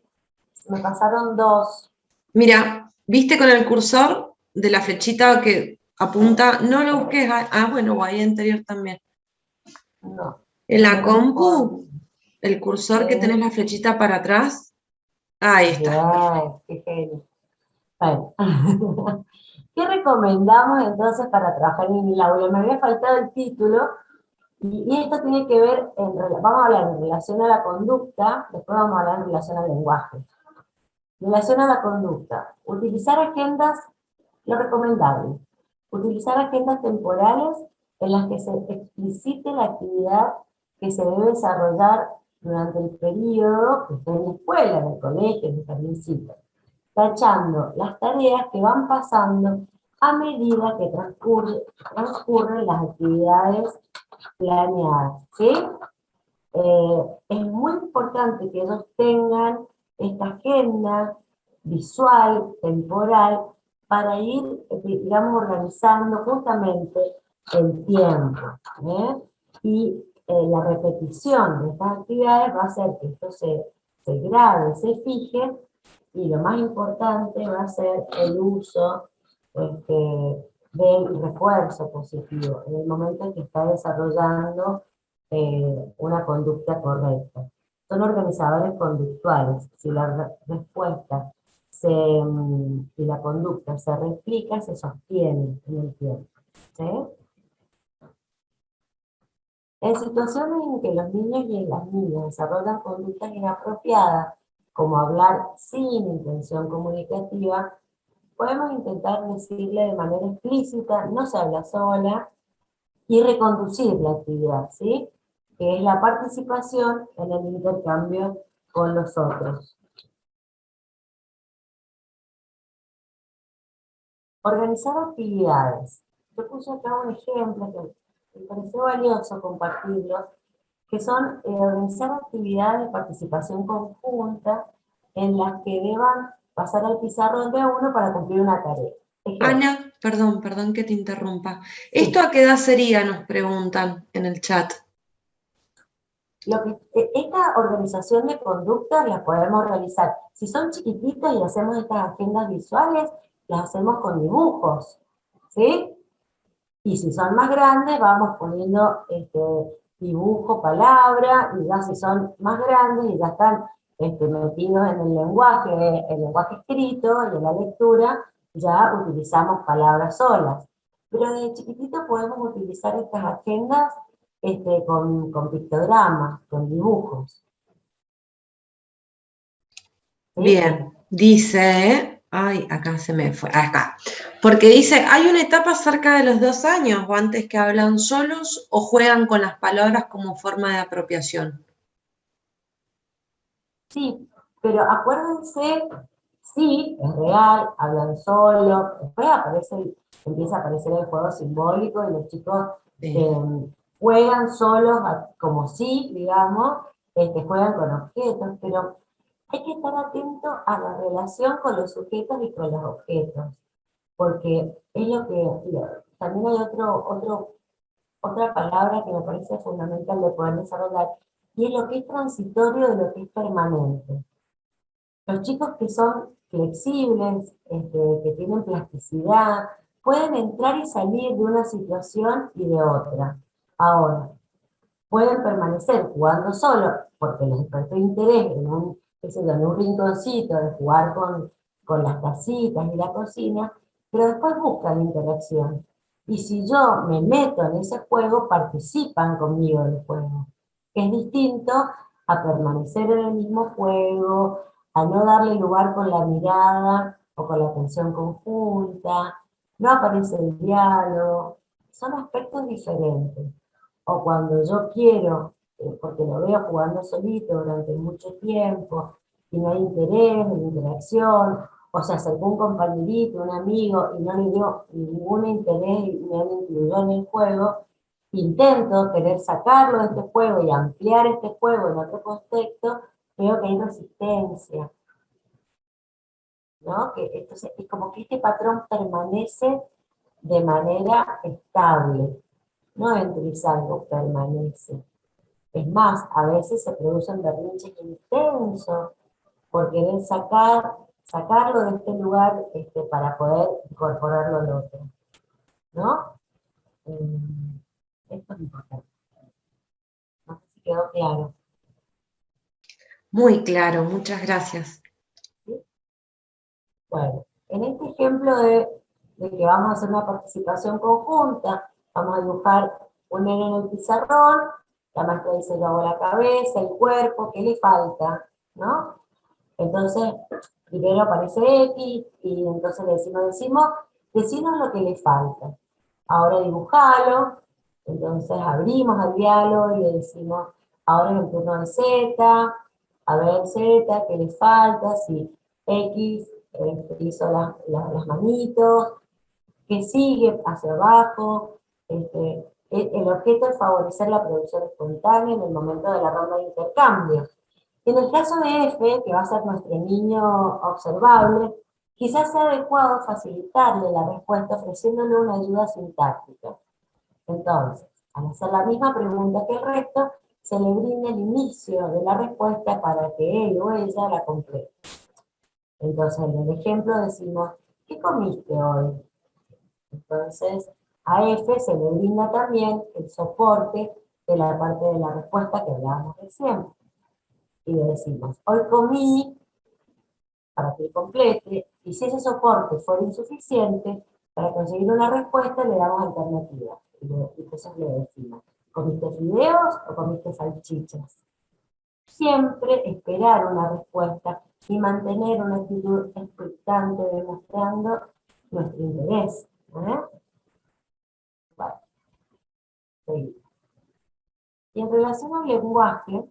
me pasaron dos. Mira, ¿viste con el cursor de la flechita que apunta? No lo busques. Bueno, o ahí anterior también. No. En la No compu, el cursor que tenés la flechita para atrás. Ahí está. Bien, qué genio. Bueno. ¿Qué recomendamos entonces para trabajar en el aula? Me había faltado el título, y esto tiene que ver, vamos a hablar en relación a la conducta, después vamos a hablar en relación al lenguaje. En relación a la conducta, utilizar agendas Lo recomendable, utilizar agendas temporales en las que se explicite la actividad que se debe desarrollar durante el periodo que esté en la escuela, en el colegio, en el jardincito, tachando las tareas que van pasando a medida que transcurren las actividades planeadas, ¿sí? Es muy importante que ellos tengan esta agenda visual, temporal, para ir, digamos, organizando justamente el tiempo, ¿eh? Y la repetición de estas actividades va a hacer que esto se grabe, se fije, y lo más importante va a ser el uso del refuerzo positivo en el momento en que está desarrollando una conducta correcta. Son organizadores conductuales. Si la respuesta y la conducta se replica, se sostiene en el tiempo, ¿sí? En situaciones en que los niños y las niñas desarrollan conductas inapropiadas, como hablar sin intención comunicativa, podemos intentar decirle de manera explícita, no se habla sola, y reconducir la actividad, ¿sí? Que es la participación en el intercambio con los otros. Organizar actividades. Yo puse acá un ejemplo que me pareció valioso compartirlo, que son organizar actividades de participación conjunta en las que deban pasar al pizarrón de uno para cumplir una tarea. Ejemplo. Ana, perdón que te interrumpa. Sí. ¿Esto a qué edad sería? Nos preguntan en el chat. Esta organización de conductas la podemos realizar. Si son chiquititos y hacemos estas agendas visuales, las hacemos con dibujos, ¿sí? Y si son más grandes, vamos poniendo dibujo, palabra, y ya si son más grandes y ya están metidos en el lenguaje escrito y en la lectura, ya utilizamos palabras solas. Pero de chiquitito podemos utilizar estas agendas con pictogramas, con dibujos. ¿Sí? Bien, dice, ay, acá se me fue, acá, porque dice, ¿hay una etapa cerca de los 2 años o antes que hablan solos o juegan con las palabras como forma de apropiación? Sí, pero acuérdense, sí, es real, hablan solo, después empieza a aparecer el juego simbólico y los chicos juegan solos, como sí, digamos, juegan con objetos, pero hay que estar atento a la relación con los sujetos y con los objetos, porque es también hay otra palabra que me parece fundamental de poder desarrollar, y es lo que es transitorio de lo que es permanente. Los chicos que son flexibles, que tienen plasticidad, pueden entrar y salir de una situación y de otra. Ahora, pueden permanecer jugando solo porque les despertó interés en un rinconcito de jugar con las tacitas y la cocina, pero después buscan interacción. Y si yo me meto en ese juego, participan conmigo del juego. Es distinto a permanecer en el mismo juego, a no darle lugar con la mirada o con la atención conjunta, no aparece el diálogo, son aspectos diferentes. O cuando yo quiero, porque lo veo jugando solito durante mucho tiempo, y no hay interés, no hay interacción, o se acercó un compañerito, un amigo, y no le dio ningún interés y me lo incluyó en el juego, intento querer sacarlo de este juego y ampliar este juego en otro contexto, veo que hay resistencia, ¿no? Entonces, es como que este patrón permanece de manera estable, no entre algo permanece. Es más, a veces se producen berrinches intensos por querer sacarlo de este lugar para poder incorporarlo al otro, ¿no? Esto es importante. No sé si quedó claro. Muy claro, muchas gracias. ¿Sí? Bueno, en este ejemplo de que vamos a hacer una participación conjunta, vamos a dibujar un nene en el pizarrón, la maestra dice yo hago la cabeza, el cuerpo, ¿qué le falta? ¿No? Entonces, primero aparece X, y entonces le decimos, Decinos lo que le falta. Ahora dibujalo, entonces abrimos al diálogo y le decimos, ahora es el turno de Z, a ver Z, ¿qué le falta? Si X hizo las manitos, ¿qué sigue hacia abajo? El objeto es favorecer la producción espontánea en el momento de la ronda de intercambio. En el caso de F, que va a ser nuestro niño observable, quizás sea adecuado facilitarle la respuesta ofreciéndole una ayuda sintáctica. Entonces, al hacer la misma pregunta que el resto, se le brinda el inicio de la respuesta para que él o ella la complete. Entonces, en el ejemplo decimos, ¿qué comiste hoy? Entonces, a F se le brinda también el soporte de la parte de la respuesta que hablábamos recién. Y le decimos, hoy comí, para que complete, y si ese soporte fuera insuficiente, para conseguir una respuesta le damos alternativas. Y entonces le decimos, ¿comiste fideos o comiste salchichas? Siempre esperar una respuesta y mantener una actitud expectante demostrando nuestro interés. Bueno, seguimos. Y en relación al lenguaje,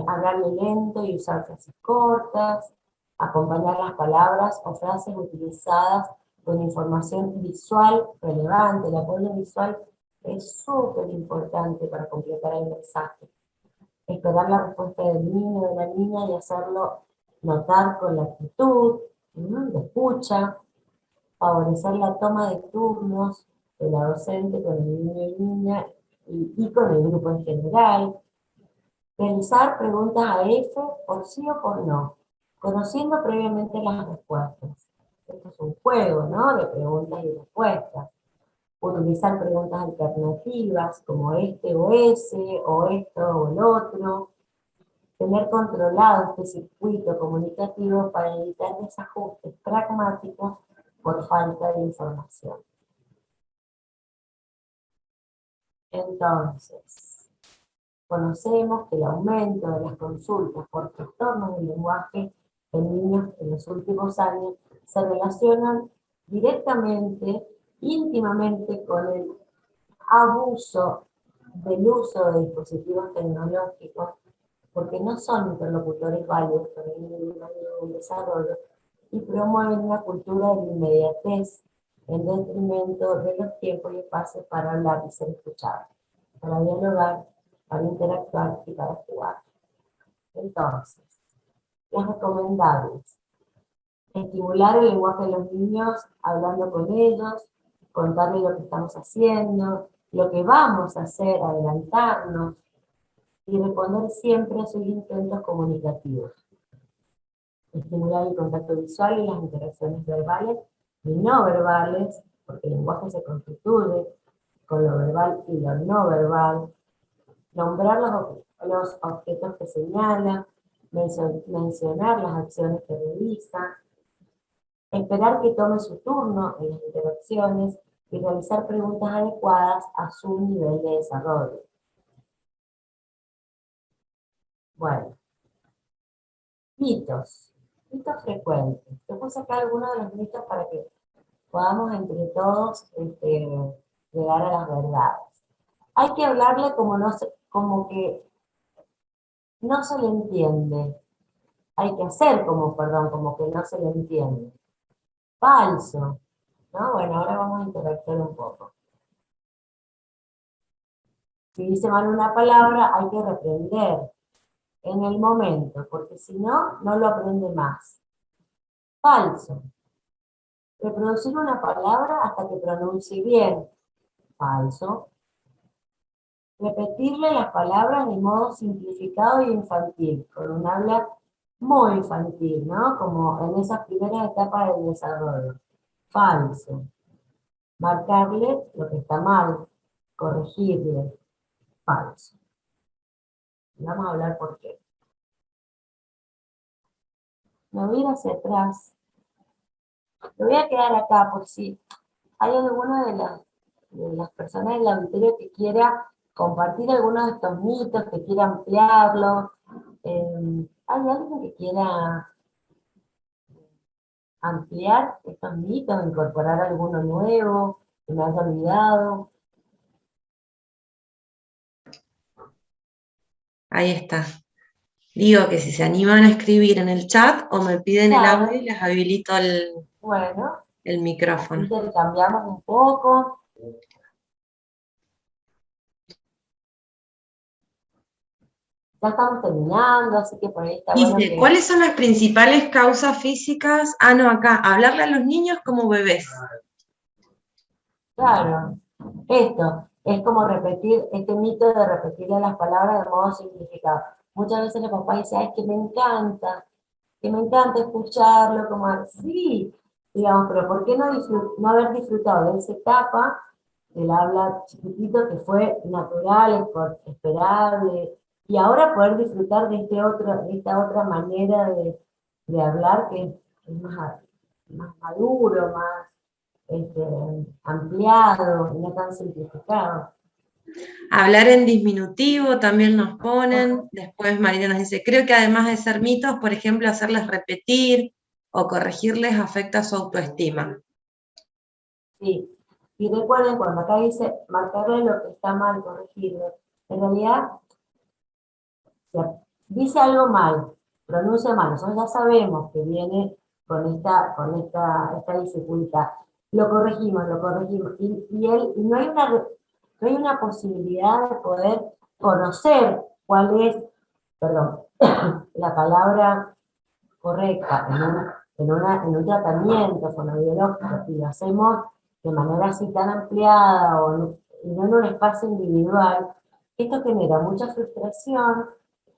hablarle lento y usar frases cortas, acompañar las palabras o frases utilizadas con información visual relevante. El apoyo visual es súper importante para completar el mensaje. Esperar la respuesta del niño o de la niña y hacerlo notar con la actitud, de escucha, favorecer la toma de turnos de la docente con el niño y niña y con el grupo en general. Realizar preguntas a F por sí o por no, conociendo previamente las respuestas. Esto es un juego, ¿no? De preguntas y respuestas. Utilizar preguntas alternativas como este o ese, o esto o el otro. Tener controlado este circuito comunicativo para evitar desajustes pragmáticos por falta de información. Entonces, conocemos que el aumento de las consultas por trastornos del lenguaje en niños en los últimos años se relacionan directamente, íntimamente con el abuso del uso de dispositivos tecnológicos, porque no son interlocutores válidos para el niño en desarrollo y promueven una cultura de inmediatez en detrimento de los tiempos y espacios para hablar y ser escuchados, para dialogar, para interactuar y para jugar. Entonces, es recomendable estimular el lenguaje de los niños hablando con ellos, contarles lo que estamos haciendo, lo que vamos a hacer, adelantarnos y responder siempre a sus intentos comunicativos. Estimular el contacto visual y las interacciones verbales y no verbales, porque el lenguaje se constituye con lo verbal y lo no verbal. Nombrar los objetos que señala, mencionar las acciones que realiza, esperar que tome su turno en las interacciones y realizar preguntas adecuadas a su nivel de desarrollo. Bueno, mitos frecuentes. Yo puse acá algunos de los mitos para que podamos entre todos llegar a las verdades. Hay que hablarle como que no se le entiende. Hay que hacer como que no se le entiende. Falso, ¿no? Bueno, ahora vamos a interactuar un poco. Si dice mal una palabra, hay que reprender en el momento, porque si no, no lo aprende más. Falso. Reproducir una palabra hasta que pronuncie bien. Falso. Repetirle las palabras de modo simplificado y infantil, con un habla muy infantil, ¿no? Como en esas primeras etapas del desarrollo. Falso. Marcarle lo que está mal, corregirle. Falso. Vamos a hablar por qué. Me voy a ir hacia atrás. Me voy a quedar acá por si hay alguna de las personas del auditorio que quiera compartir algunos de estos mitos, que quiera ampliarlo. ¿Hay alguien que quiera ampliar estos mitos, incorporar alguno nuevo que me haya olvidado. Ahí está. Digo que si se animan a escribir en el chat o me piden el audio y Claro, les habilito bueno, el así micrófono. intercambiamos un poco. Ya estamos terminando, así que por ahí está bueno Dice, que, ¿cuáles son las principales causas físicas? Ah, no, acá, hablarle a los niños como bebés. claro, esto es como repetir, este mito de repetirle las palabras de modo significado. Muchas veces los papás dicen, "Ay, es que me encanta escucharlo, como así, digamos, pero ¿por qué no, no haber disfrutado de esa etapa del habla chiquitito que fue natural, esperable, y ahora poder disfrutar de, de esta otra manera de hablar que es más maduro, más este, ampliado, no tan simplificado? Hablar en disminutivo también nos ponen. Después Marina nos dice, creo que además de ser mitos, por ejemplo, hacerles repetir o corregirles afecta su autoestima. Sí. Y recuerden, cuando acá dice marcarle lo que está mal, corregirlo, en realidad dice algo mal, pronuncia mal, nosotros ya sabemos que viene esta dificultad. Lo corregimos, y no hay una posibilidad de poder conocer cuál es, perdón, la palabra correcta en un tratamiento fonoaudiológico, y lo hacemos de manera así tan ampliada y no en un espacio individual, esto genera mucha frustración,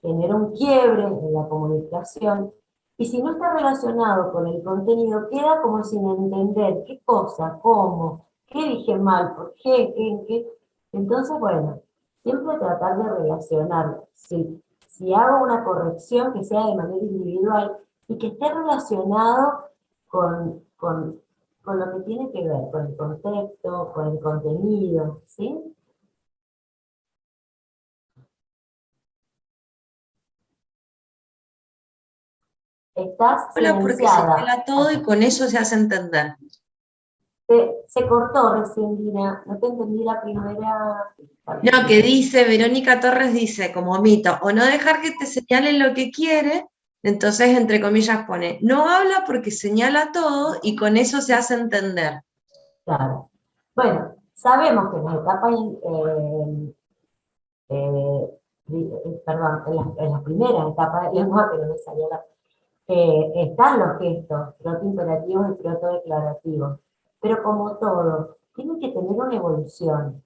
genera un quiebre en la comunicación, y si no está relacionado con el contenido, queda como sin entender qué cosa, cómo, qué dije mal, por qué. Entonces, bueno, siempre tratar de relacionarlo. Si hago una corrección que sea de manera individual y que esté relacionado con lo que tiene que ver, con el contexto, con el contenido, ¿sí? Estás Hola, porque silenciada. señala todo y con eso se hace entender. Se cortó recién, Dina. No te entendí la primera No, que partecita. dice, Verónica Torres dice, como mito, o no dejar que te señalen lo que quiere, entonces entre comillas pone, no habla porque señala todo y con eso se hace entender. Claro. Bueno, sabemos que en las etapas, perdón, en las primeras etapas del lenguaje, no me salía están los gestos, proto-imperativos y proto-declarativos. Pero como todo, tiene que tener una evolución.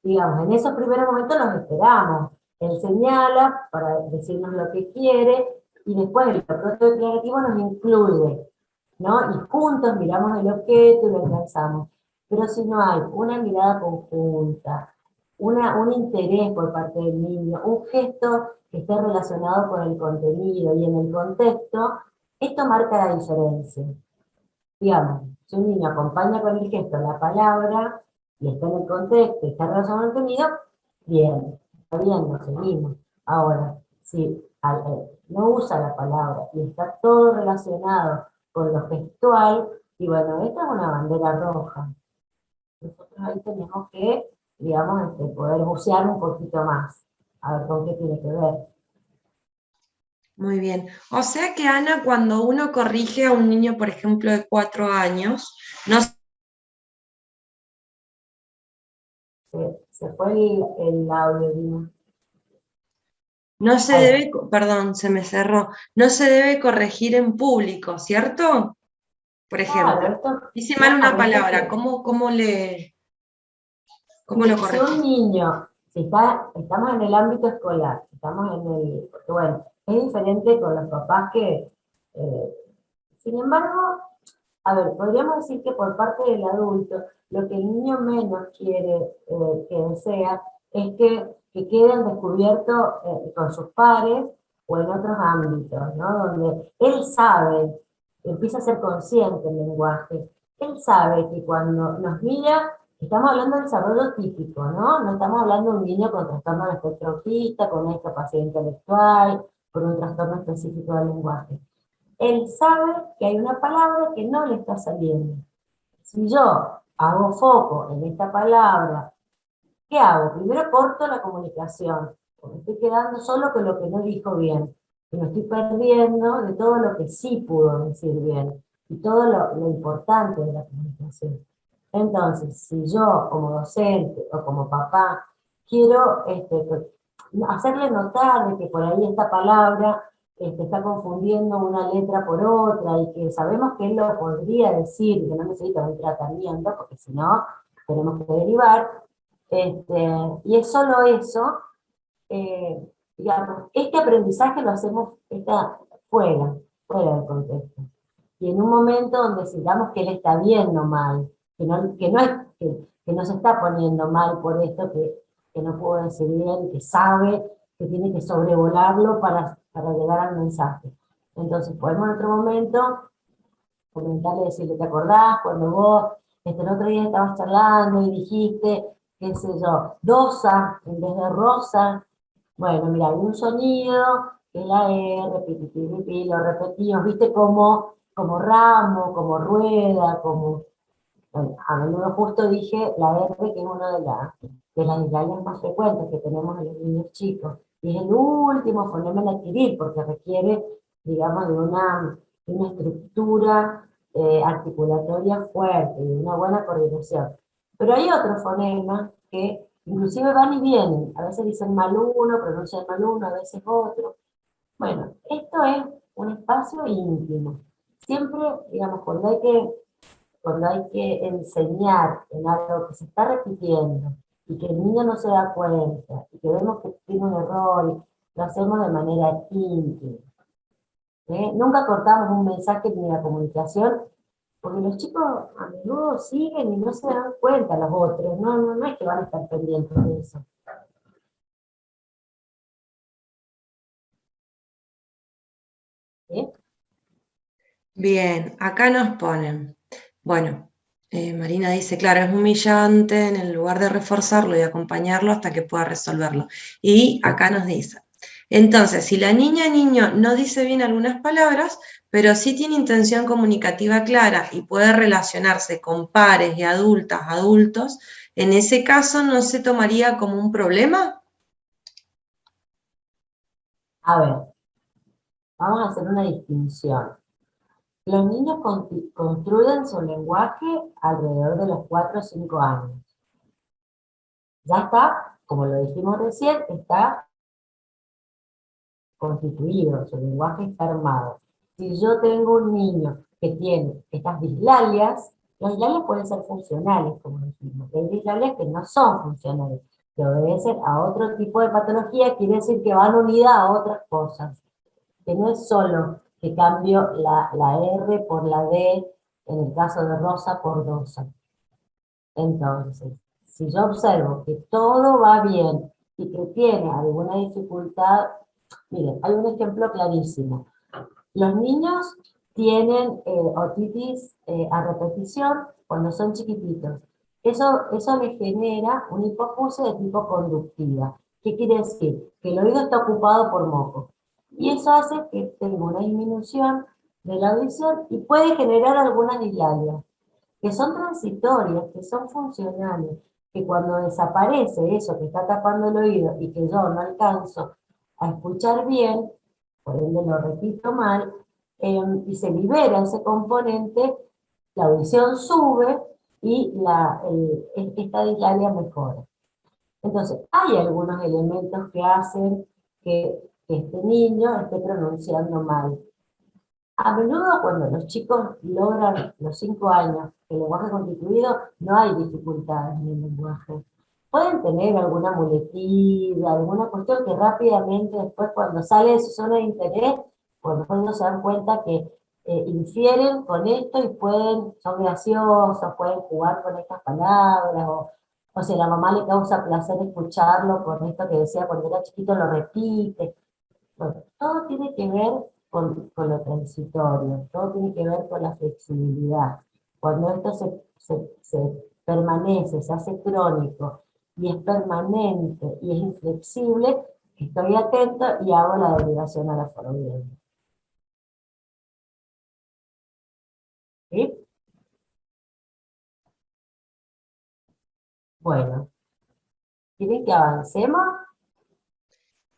Digamos, en esos primeros momentos los esperamos. Él señala para decirnos lo que quiere y después el proto-declarativo nos incluye, ¿no? Y juntos miramos el objeto y lo alcanzamos. Pero si no hay una mirada conjunta, un interés por parte del niño, un gesto que esté relacionado con el contenido y en el contexto, esto marca la diferencia. Digamos, si un niño acompaña con el gesto la palabra y está en el contexto y está relacionado al contenido, bien, está bien, lo seguimos. Ahora, si no usa la palabra y está todo relacionado con lo gestual, y bueno, esta es una bandera roja. Nosotros ahí tenemos que, digamos, poder bucear un poquito más, a ver con qué tiene que ver. Muy bien. O sea que Ana, cuando uno corrige a un niño, por ejemplo, de 4 años, no, Se fue el audio, Dina. no se Ahí, debe, perdón, se me cerró, no se debe corregir en público, ¿cierto? Por ejemplo, claro, esto, dice mal una claro, esto palabra, que cómo lo si un corregís? niño, estamos en el ámbito escolar, estamos en el, porque bueno, es diferente con los papás eh, sin embargo, a ver, podríamos decir que por parte del adulto, lo que el niño menos quiere, que desea, es que quede al descubierto con sus pares o en otros ámbitos, ¿no? Donde él sabe, empieza a ser consciente del lenguaje. Él sabe que cuando nos mira, estamos hablando del desarrollo típico, ¿no? No estamos hablando de un niño con trastorno del espectro autista, con una discapacidad intelectual, con un trastorno específico del lenguaje. él sabe que hay una palabra que no le está saliendo. Si yo hago foco en esta palabra, ¿qué hago? Primero corto la comunicación, porque estoy quedando solo con lo que no dijo bien, y me estoy perdiendo de todo lo que sí pudo decir bien, y todo lo importante de la comunicación. Entonces, si yo como docente o como papá quiero hacerle notar de que por ahí esta palabra está confundiendo una letra por otra y que sabemos que él lo podría decir, que no necesita un tratamiento, porque si no, tenemos que derivar, y es solo eso, digamos, este aprendizaje lo hacemos fuera del contexto. Y en un momento donde sigamos que él está viendo mal, que no se está poniendo mal por esto, que no puedo decir bien, que sabe que tiene que sobrevolarlo para llegar al mensaje. Entonces podemos en otro momento comentarle, decirle, ¿te acordás cuando vos el otro día estabas charlando y dijiste, qué sé yo, dosa en vez de rosa? Bueno, mira, hay un sonido, que es la R, pi, pi, pi, pi, pi, lo repetimos, ¿viste? Como ramo, como rueda, como... Bueno, a menudo justo dije la R, que es una de las islas más frecuentes que tenemos en los niños chicos. Y es el último fonema en adquirir, porque requiere, digamos, de una estructura articulatoria fuerte, y de una buena coordinación. Pero hay otros fonemas que inclusive van y vienen. A veces dicen mal uno, pronuncian mal uno, a veces otro. Bueno, esto es un espacio íntimo. Siempre, digamos, cuando hay que enseñar en algo que se está repitiendo y que el niño no se da cuenta y que vemos que tiene un error, lo hacemos de manera íntima. Nunca cortamos un mensaje ni la comunicación, porque los chicos a menudo siguen y no se dan cuenta los otros, no es que van a estar pendientes de eso. ¿Sí? Bien, acá nos ponen. Bueno, Marina dice, claro, es humillante en lugar de reforzarlo y acompañarlo hasta que pueda resolverlo. Y acá nos dice, entonces, si la niña o niño no dice bien algunas palabras, pero sí tiene intención comunicativa clara y puede relacionarse con pares y adultos, en ese caso no se tomaría como un problema. A ver, vamos a hacer una distinción. Los niños construyen su lenguaje alrededor de los 4 o 5 años. Ya está, como lo dijimos recién, está constituido, su lenguaje está armado. Si yo tengo un niño que tiene estas dislalias, las dislalias pueden ser funcionales, como dijimos. Hay dislalias que no son funcionales, que obedecen a otro tipo de patología, quiere decir que van unidas a otras cosas, que no es solo que cambio la R por la D, en el caso de Rosa por Dosa. Entonces, si yo observo que todo va bien y que tiene alguna dificultad, miren, hay un ejemplo clarísimo. Los niños tienen otitis a repetición cuando son chiquititos. Eso les genera una hipófise de tipo conductiva. ¿Qué quiere decir? Que el oído está ocupado por moco. Y eso hace que tenga una disminución de la audición y puede generar algunas dislalias que son transitorias, que son funcionales, que cuando desaparece eso que está tapando el oído y que yo no alcanzo a escuchar bien, por ende lo repito mal, y se libera ese componente, la audición sube y esta dislalia mejora. Entonces, hay algunos elementos que hacen que este niño esté pronunciando mal. A menudo cuando los chicos logran los 5 años el lenguaje constituido, no hay dificultades en el lenguaje. Pueden tener alguna muletilla, alguna cuestión que rápidamente después cuando sale de su zona de interés, cuando ellos se dan cuenta que infieren con esto y son graciosos, pueden jugar con estas palabras, o si a la mamá le causa placer escucharlo con esto que decía cuando era chiquito, lo repite. Bueno, todo tiene que ver con lo transitorio, todo tiene que ver con la flexibilidad. Cuando esto se permanece, se hace crónico y es permanente y es inflexible, estoy atento y hago la derivación a la forobiología. ¿Sí? Bueno, ¿quieren que avancemos?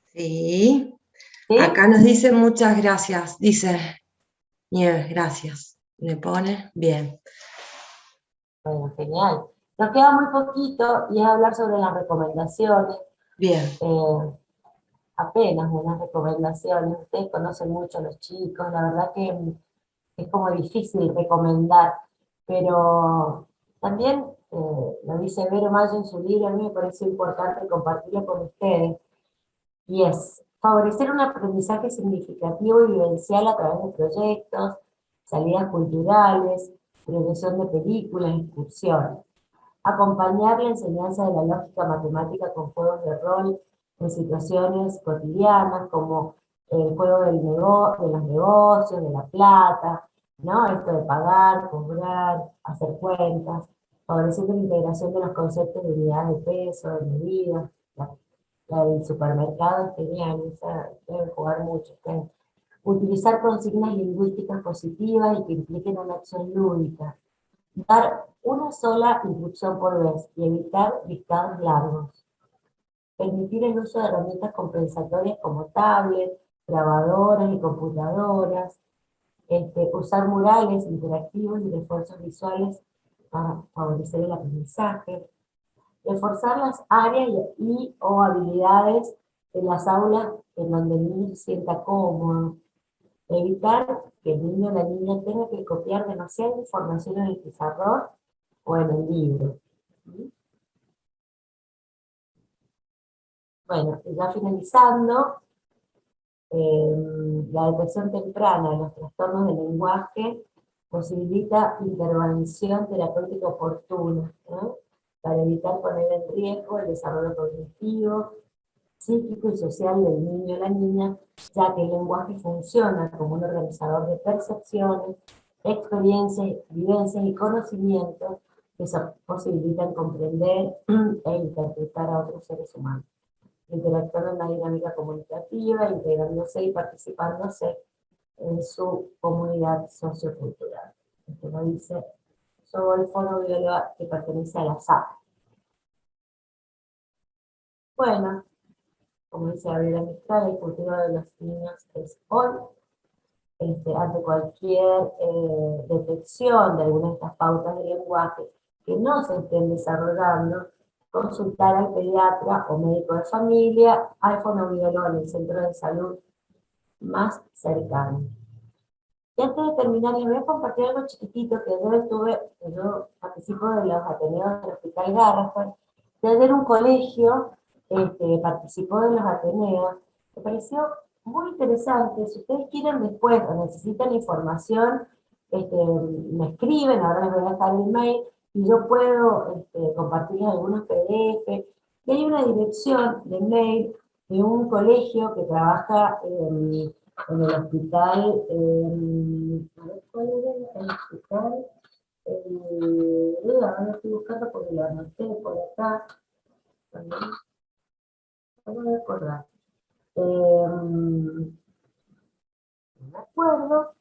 Sí. ¿Sí? Acá nos dice muchas gracias. Dice Nieves, gracias. Me pone bien. Bueno, genial. Nos queda muy poquito y es hablar sobre las recomendaciones. Bien. eh, Apenas unas recomendaciones. Ustedes conocen mucho a los chicos, la verdad que es como difícil recomendar, pero también lo dice Vero Mayo en su libro, a mí me parece importante compartirlo con ustedes, y es favorecer un aprendizaje significativo y vivencial a través de proyectos, salidas culturales, proyección de películas, excursiones. Acompañar la enseñanza de la lógica matemática con juegos de rol en situaciones cotidianas, como el juego de los negocios, de la plata, ¿no? Esto de pagar, cobrar, hacer cuentas, favoreciendo la integración de los conceptos de unidad de peso, de medida. La del supermercado es genial, esa deben jugar mucho. Utilizar consignas lingüísticas positivas y que impliquen una acción lúdica. Dar una sola instrucción por vez y evitar dictados largos. Permitir el uso de herramientas compensatorias como tablets, grabadoras y computadoras. Usar murales interactivos y refuerzos visuales para favorecer el aprendizaje. Reforzar las áreas y o habilidades de las aulas en donde el niño se sienta cómodo. Evitar que el niño o la niña tenga que copiar demasiada información en el pizarrón o en el libro. Bueno, y ya finalizando, la detección temprana de los trastornos del lenguaje posibilita intervención terapéutica oportuna, ¿no? Para evitar poner en riesgo el desarrollo cognitivo, psíquico y social del niño o la niña, ya que el lenguaje funciona como un organizador de percepciones, experiencias, vivencias y conocimientos que posibilitan comprender e interpretar a otros seres humanos, interactuando en una dinámica comunicativa, integrándose y participándose en su comunidad sociocultural. Esto lo dice sobre el fonoaudióloga que pertenece a la SAP. Bueno, como dice Gabriela Mistral, el futuro de los niños es hoy. Ante cualquier detección de alguna de estas pautas de lenguaje que no se estén desarrollando, consultar al pediatra o médico de familia, al fonoaudiólogo en el centro de salud más cercano. Y antes de terminar, les voy a compartir algo chiquitito que yo participo de los Ateneos del Hospital Garrahan, de ayer un colegio participó de los Ateneos, me pareció muy interesante. Si ustedes quieren después o necesitan información, me escriben, ahora les voy a dejar el mail, y yo puedo compartirles algunos PDF, y hay una dirección de mail de un colegio que trabaja en el hospital, a ver cuál era el hospital, ahora estoy buscando porque lo anoté por acá, también, no me voy a acordar. No me acuerdo,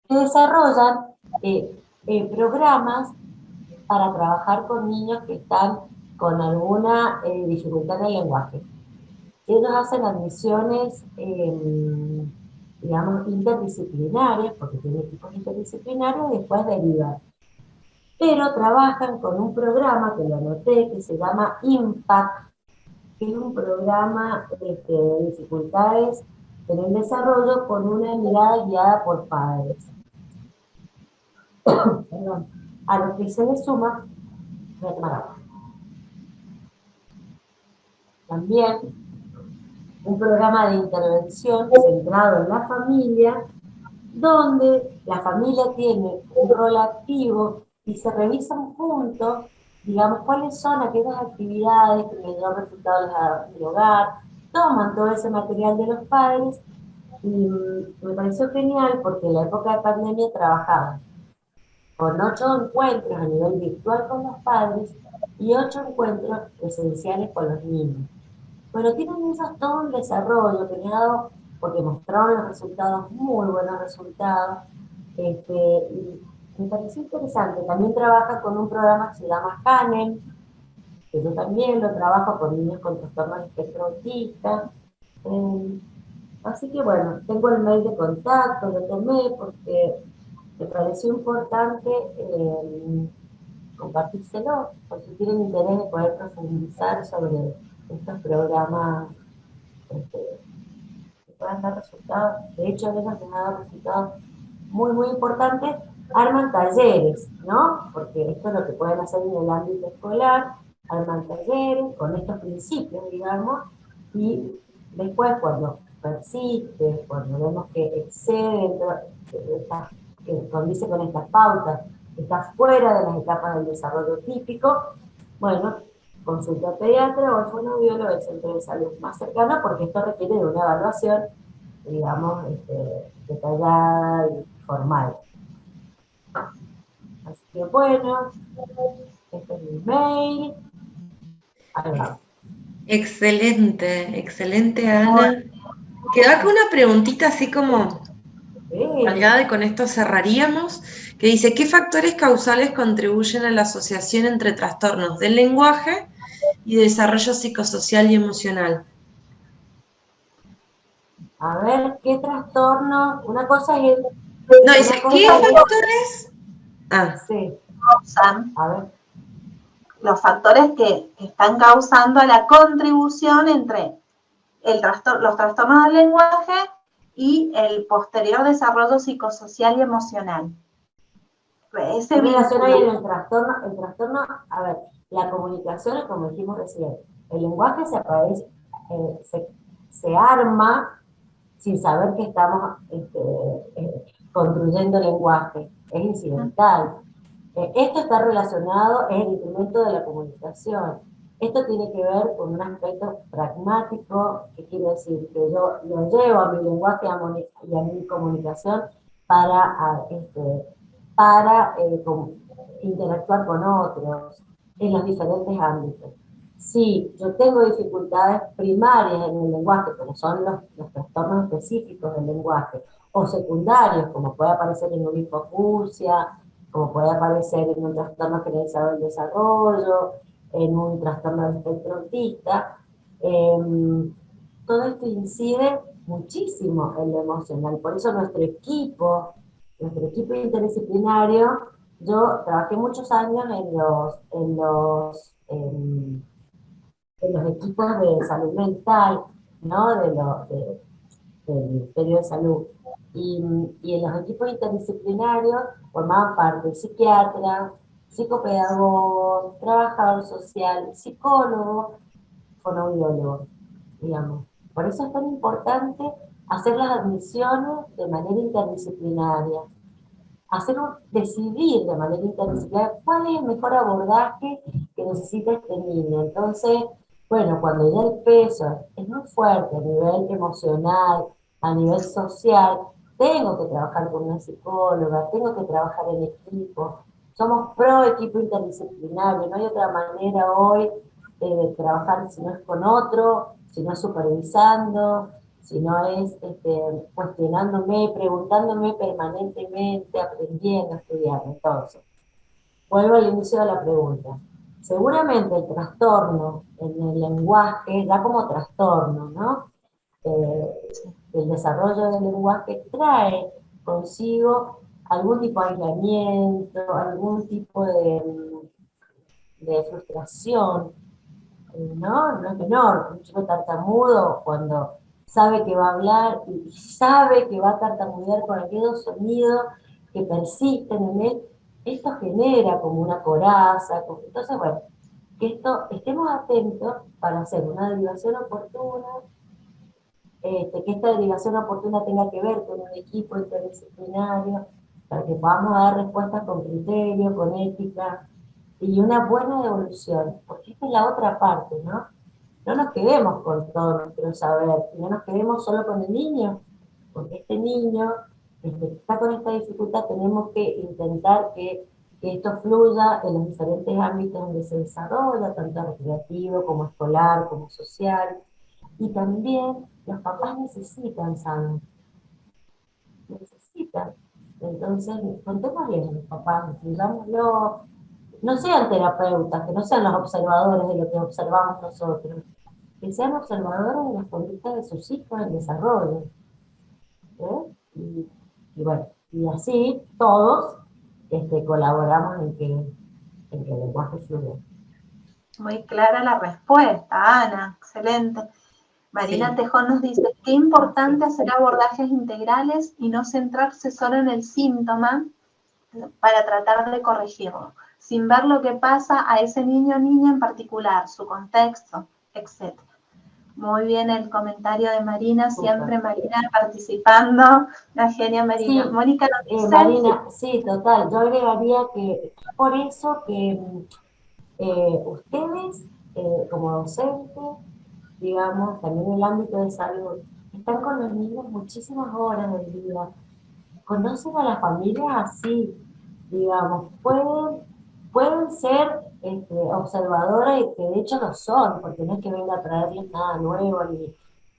que desarrollan programas para trabajar con niños que están con alguna dificultad en el lenguaje. Ellos hacen admisiones, digamos, interdisciplinarias, porque tienen equipos interdisciplinarios, y después derivan. Pero trabajan con un programa que lo anoté, que se llama IMPACT, que es un programa de dificultades en el desarrollo con una mirada guiada por padres. Perdón. A lo que se le suma, voy a tomar agua. También un programa de intervención centrado en la familia, donde la familia tiene un rol activo y se revisan juntos, digamos, cuáles son aquellas actividades que les dan resultados del hogar, toman todo ese material de los padres, y me pareció genial porque en la época de pandemia trabajaban con 8 encuentros a nivel virtual con los padres y 8 encuentros presenciales con los niños. Pero tienen ellos todo un desarrollo que me ha dado, porque mostraron los resultados, muy buenos resultados, y Me pareció interesante. También trabaja con un programa que se llama Hanem, que yo también lo trabajo con niños con trastorno de espectro autista. Eh, Así que bueno, tengo el mail de contacto, lo tomé porque me pareció importante compartírselo, por si tienen interés de poder profundizar sobre estos programas este, que puedan dar resultados. De hecho, ellos les han dado resultados muy importantes. Arman talleres, ¿no? Porque esto es lo que pueden hacer en el ámbito escolar, arman talleres con estos principios, digamos, y después cuando persiste, cuando vemos que excede, que condice con estas pautas, está fuera de las etapas del desarrollo típico, bueno, consulta al pediatra o al fonoaudiólogo del centro de salud más cercano, porque esto requiere de una evaluación, digamos, detallada y formal. Así que bueno, este es mi mail. Ahí va. Excelente, excelente, Ana. Bueno, Quedó acá una preguntita así como sí. colgada y con esto cerraríamos, que dice, ¿qué factores causales contribuyen a la asociación entre trastornos del lenguaje y desarrollo psicosocial y emocional? A ver, ¿qué trastorno? No, Una dice, ¿qué cosa es, factores? Ah, sí, Causan a ver, los factores que están causando la contribución entre los trastornos del lenguaje y el posterior desarrollo psicosocial y emocional. Ese ¿qué relación hay vínculo. en el trastorno? El trastorno, a ver, la comunicación es como dijimos recién, el lenguaje se aparece, se arma sin saber que estamos construyendo lenguaje, es incidental. Esto está relacionado, es el instrumento de la comunicación. Esto tiene que ver con un aspecto pragmático, que quiere decir que yo lo llevo a mi lenguaje y a mi comunicación para, para interactuar con otros en los diferentes ámbitos. Si yo tengo dificultades primarias en el lenguaje, como son los trastornos específicos del lenguaje, o secundarios, como puede aparecer en una hipoacusia, como puede aparecer en un trastorno generalizado del desarrollo, en un trastorno del espectro autista, todo esto incide muchísimo en lo emocional. Por eso nuestro equipo interdisciplinario, yo trabajé muchos años en los equipos de salud mental, ¿no? Del Ministerio de Salud. Y en los equipos interdisciplinarios formaban parte psiquiatra, psicopedagogo, trabajador social, psicólogo, fonoaudiólogo, digamos. Por eso es tan importante hacer las admisiones de manera interdisciplinaria, decidir de manera interdisciplinaria cuál es el mejor abordaje que necesita este niño. Entonces, bueno, cuando ya el peso es muy fuerte a nivel emocional, a nivel social, tengo que trabajar con una psicóloga, tengo que trabajar en equipo. Somos pro equipo interdisciplinario, no hay otra manera hoy de trabajar si no es con otro, si no es supervisando, si no es cuestionándome, preguntándome permanentemente, aprendiendo, estudiando. Entonces, vuelvo al inicio de la pregunta. Seguramente el trastorno en el lenguaje, ya como trastorno, ¿no? Eh, el desarrollo del lenguaje trae consigo algún tipo de aislamiento, algún tipo de frustración, ¿no? No es menor, un chico tartamudo cuando sabe que va a hablar y sabe que va a tartamudear con aquellos sonidos que persisten en él, esto genera como una coraza. Entonces, bueno, que esto estemos atentos para hacer una derivación oportuna, que esta derivación oportuna tenga que ver con un equipo interdisciplinario, para que podamos dar respuestas con criterio, con ética y una buena devolución, porque esta es la otra parte, ¿no? No nos quedemos con todo nuestro saber, y no nos quedemos solo con el niño, porque este niño que está con esta dificultad tenemos que intentar que esto fluya en los diferentes ámbitos donde se desarrolla, tanto recreativo como escolar, como social, y también los papás necesitan saber, necesitan. Entonces, contémosle a los papás, digámoslo, no sean terapeutas, que no sean los observadores de lo que observamos nosotros, que sean observadores de las conductas de sus hijos en desarrollo. ¿Eh? Y bueno, y así todos colaboramos en que el lenguaje fluya. Muy clara la respuesta, Ana, excelente. Marina Sí. Tejón nos dice, qué importante hacer abordajes integrales y no centrarse solo en el síntoma para tratar de corregirlo, sin ver lo que pasa a ese niño o niña en particular, su contexto, etc. Muy bien el comentario de Marina, siempre Marina participando, la genia Marina. Sí, Mónica nos dice, Marina, sí, total. Yo agregaría que por eso que ustedes, como docentes, digamos, también en el ámbito de salud, están con los niños muchísimas horas del día, conocen a las familias así, digamos, pueden ser observadoras y que de hecho lo son, porque no es que venga a traerles nada nuevo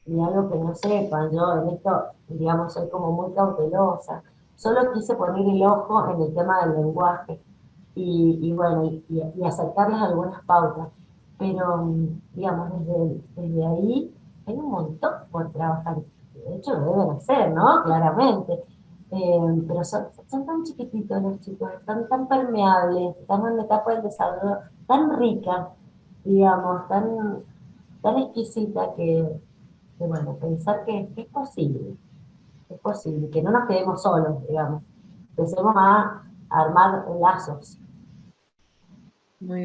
ni algo que no sepan. Yo en esto, digamos, soy como muy cautelosa. Solo quise poner el ojo en el tema del lenguaje y bueno, y acercarles algunas pautas. Pero, digamos, desde ahí hay un montón por trabajar. De hecho, lo deben hacer, ¿no? Claramente. Pero son tan chiquititos los chicos, están tan permeables, están en la etapa del desarrollo tan rica, digamos, tan exquisita bueno, pensar que es posible, que no nos quedemos solos, digamos, empecemos a armar lazos. Muy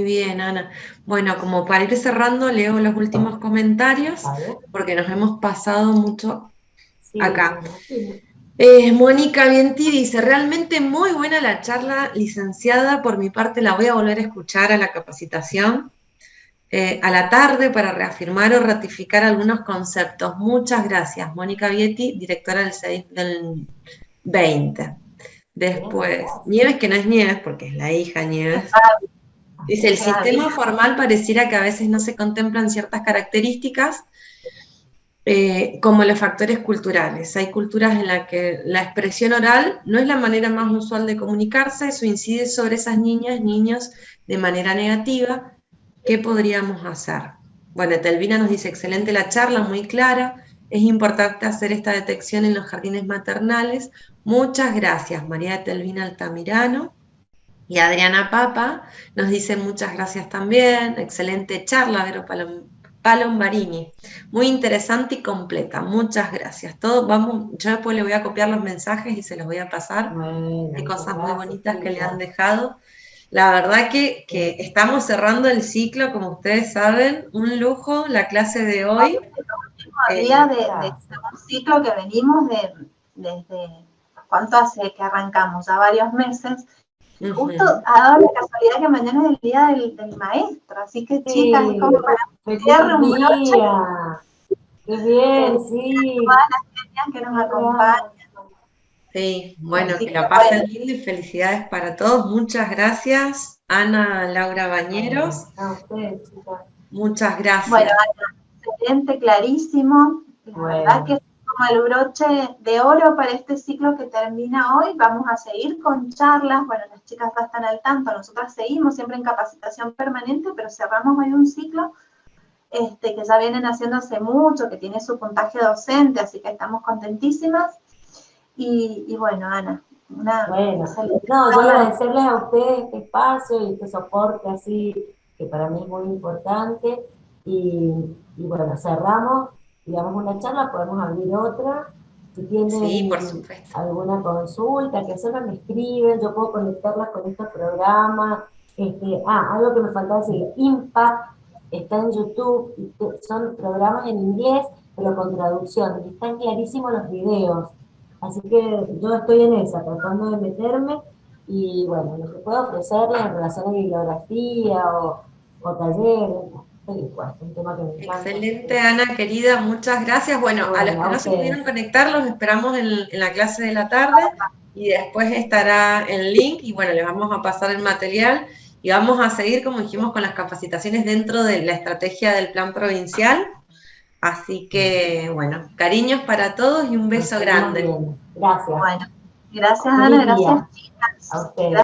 bien, Ana. Bueno, como para ir cerrando, leo los últimos comentarios, ¿Vale? porque nos hemos pasado mucho Sí, me acá. imagino. Mónica Vienti dice, realmente muy buena la charla, licenciada. Por mi parte, la voy a volver a escuchar a la capacitación a la tarde para reafirmar o ratificar algunos conceptos. Muchas gracias, Mónica Vietti, directora del CEDIF del 20. Bien, Después, gracias. Nieves, que no es Nieves, porque es la hija Nieves. Dice, el Gaby, sistema formal pareciera que a veces no se contemplan ciertas características como los factores culturales. Hay culturas en las que la expresión oral no es la manera más usual de comunicarse, eso incide sobre esas niñas, niños de manera negativa. ¿Qué podríamos hacer? Bueno, Telvina nos dice, excelente la charla, muy clara. Es importante hacer esta detección en los jardines maternales. Muchas gracias, María Telvina Altamirano. Y Adriana Papa nos dice muchas gracias también. Excelente charla, Vero Palombarini. Muy interesante y completa. Muchas gracias. Todo, vamos, yo después le voy a copiar los mensajes y se los voy a pasar. Bueno, Hay muchas cosas muy gracias, bonitas que le han chicas. dejado. La verdad que estamos cerrando el ciclo, como ustedes saben, un lujo la clase de hoy. día de Gracias. un ciclo que venimos desde, ¿cuánto hace que arrancamos? Ya varios meses. Justo ha dado la casualidad que mañana es el día del maestro, así que chicas, es como Sí, para cierre feliz un broche día. Qué bien, todas sí. las genias que nos Qué acompañan. real. Sí, bueno, Así que que la pasen bueno, lindo y felicidades para todos. Muchas gracias, Ana Laura Bueno, Bañeros. a ustedes, chicas. Muchas bueno, gracias. excelente, clarísimo. La verdad que Bueno, es como el broche de oro para este ciclo que termina hoy. Vamos a seguir con charlas. Bueno, las chicas ya están al tanto. Nosotras seguimos siempre en capacitación permanente, pero cerramos hoy un ciclo que ya vienen haciendo hace mucho, que tiene su puntaje docente, así que estamos contentísimas. Y bueno, Ana, una bueno. excelente No, yo charla. agradecerles a ustedes este espacio y este soporte así, que para mí es muy importante. Y, y bueno, cerramos, digamos, una charla, podemos abrir otra. Si Sí, por tienen supuesto. alguna consulta, que solo me escriben, yo puedo conectarlas con este programa. Algo que me faltaba decir, Impact está en YouTube, y son programas en inglés, pero con traducción, y están clarísimos los videos. Así que yo estoy en esa, tratando de meterme, y bueno, lo que puedo ofrecerles en relación a bibliografía o talleres, estoy dispuesta, es un tema que me encanta, así que Excelente, Ana, querida, muchas gracias. Bueno, a los bueno, que a no se pudieron ustedes. conectar, los esperamos en la clase de la tarde y después estará el link y bueno, les vamos a pasar el material y vamos a seguir, como dijimos, con las capacitaciones dentro de la estrategia del plan provincial. Así que, bueno, cariños para todos y un Nos beso seguimos grande. viendo. Gracias. Bueno, Gracias, Feliz Ana, día. gracias, chicas. A ustedes.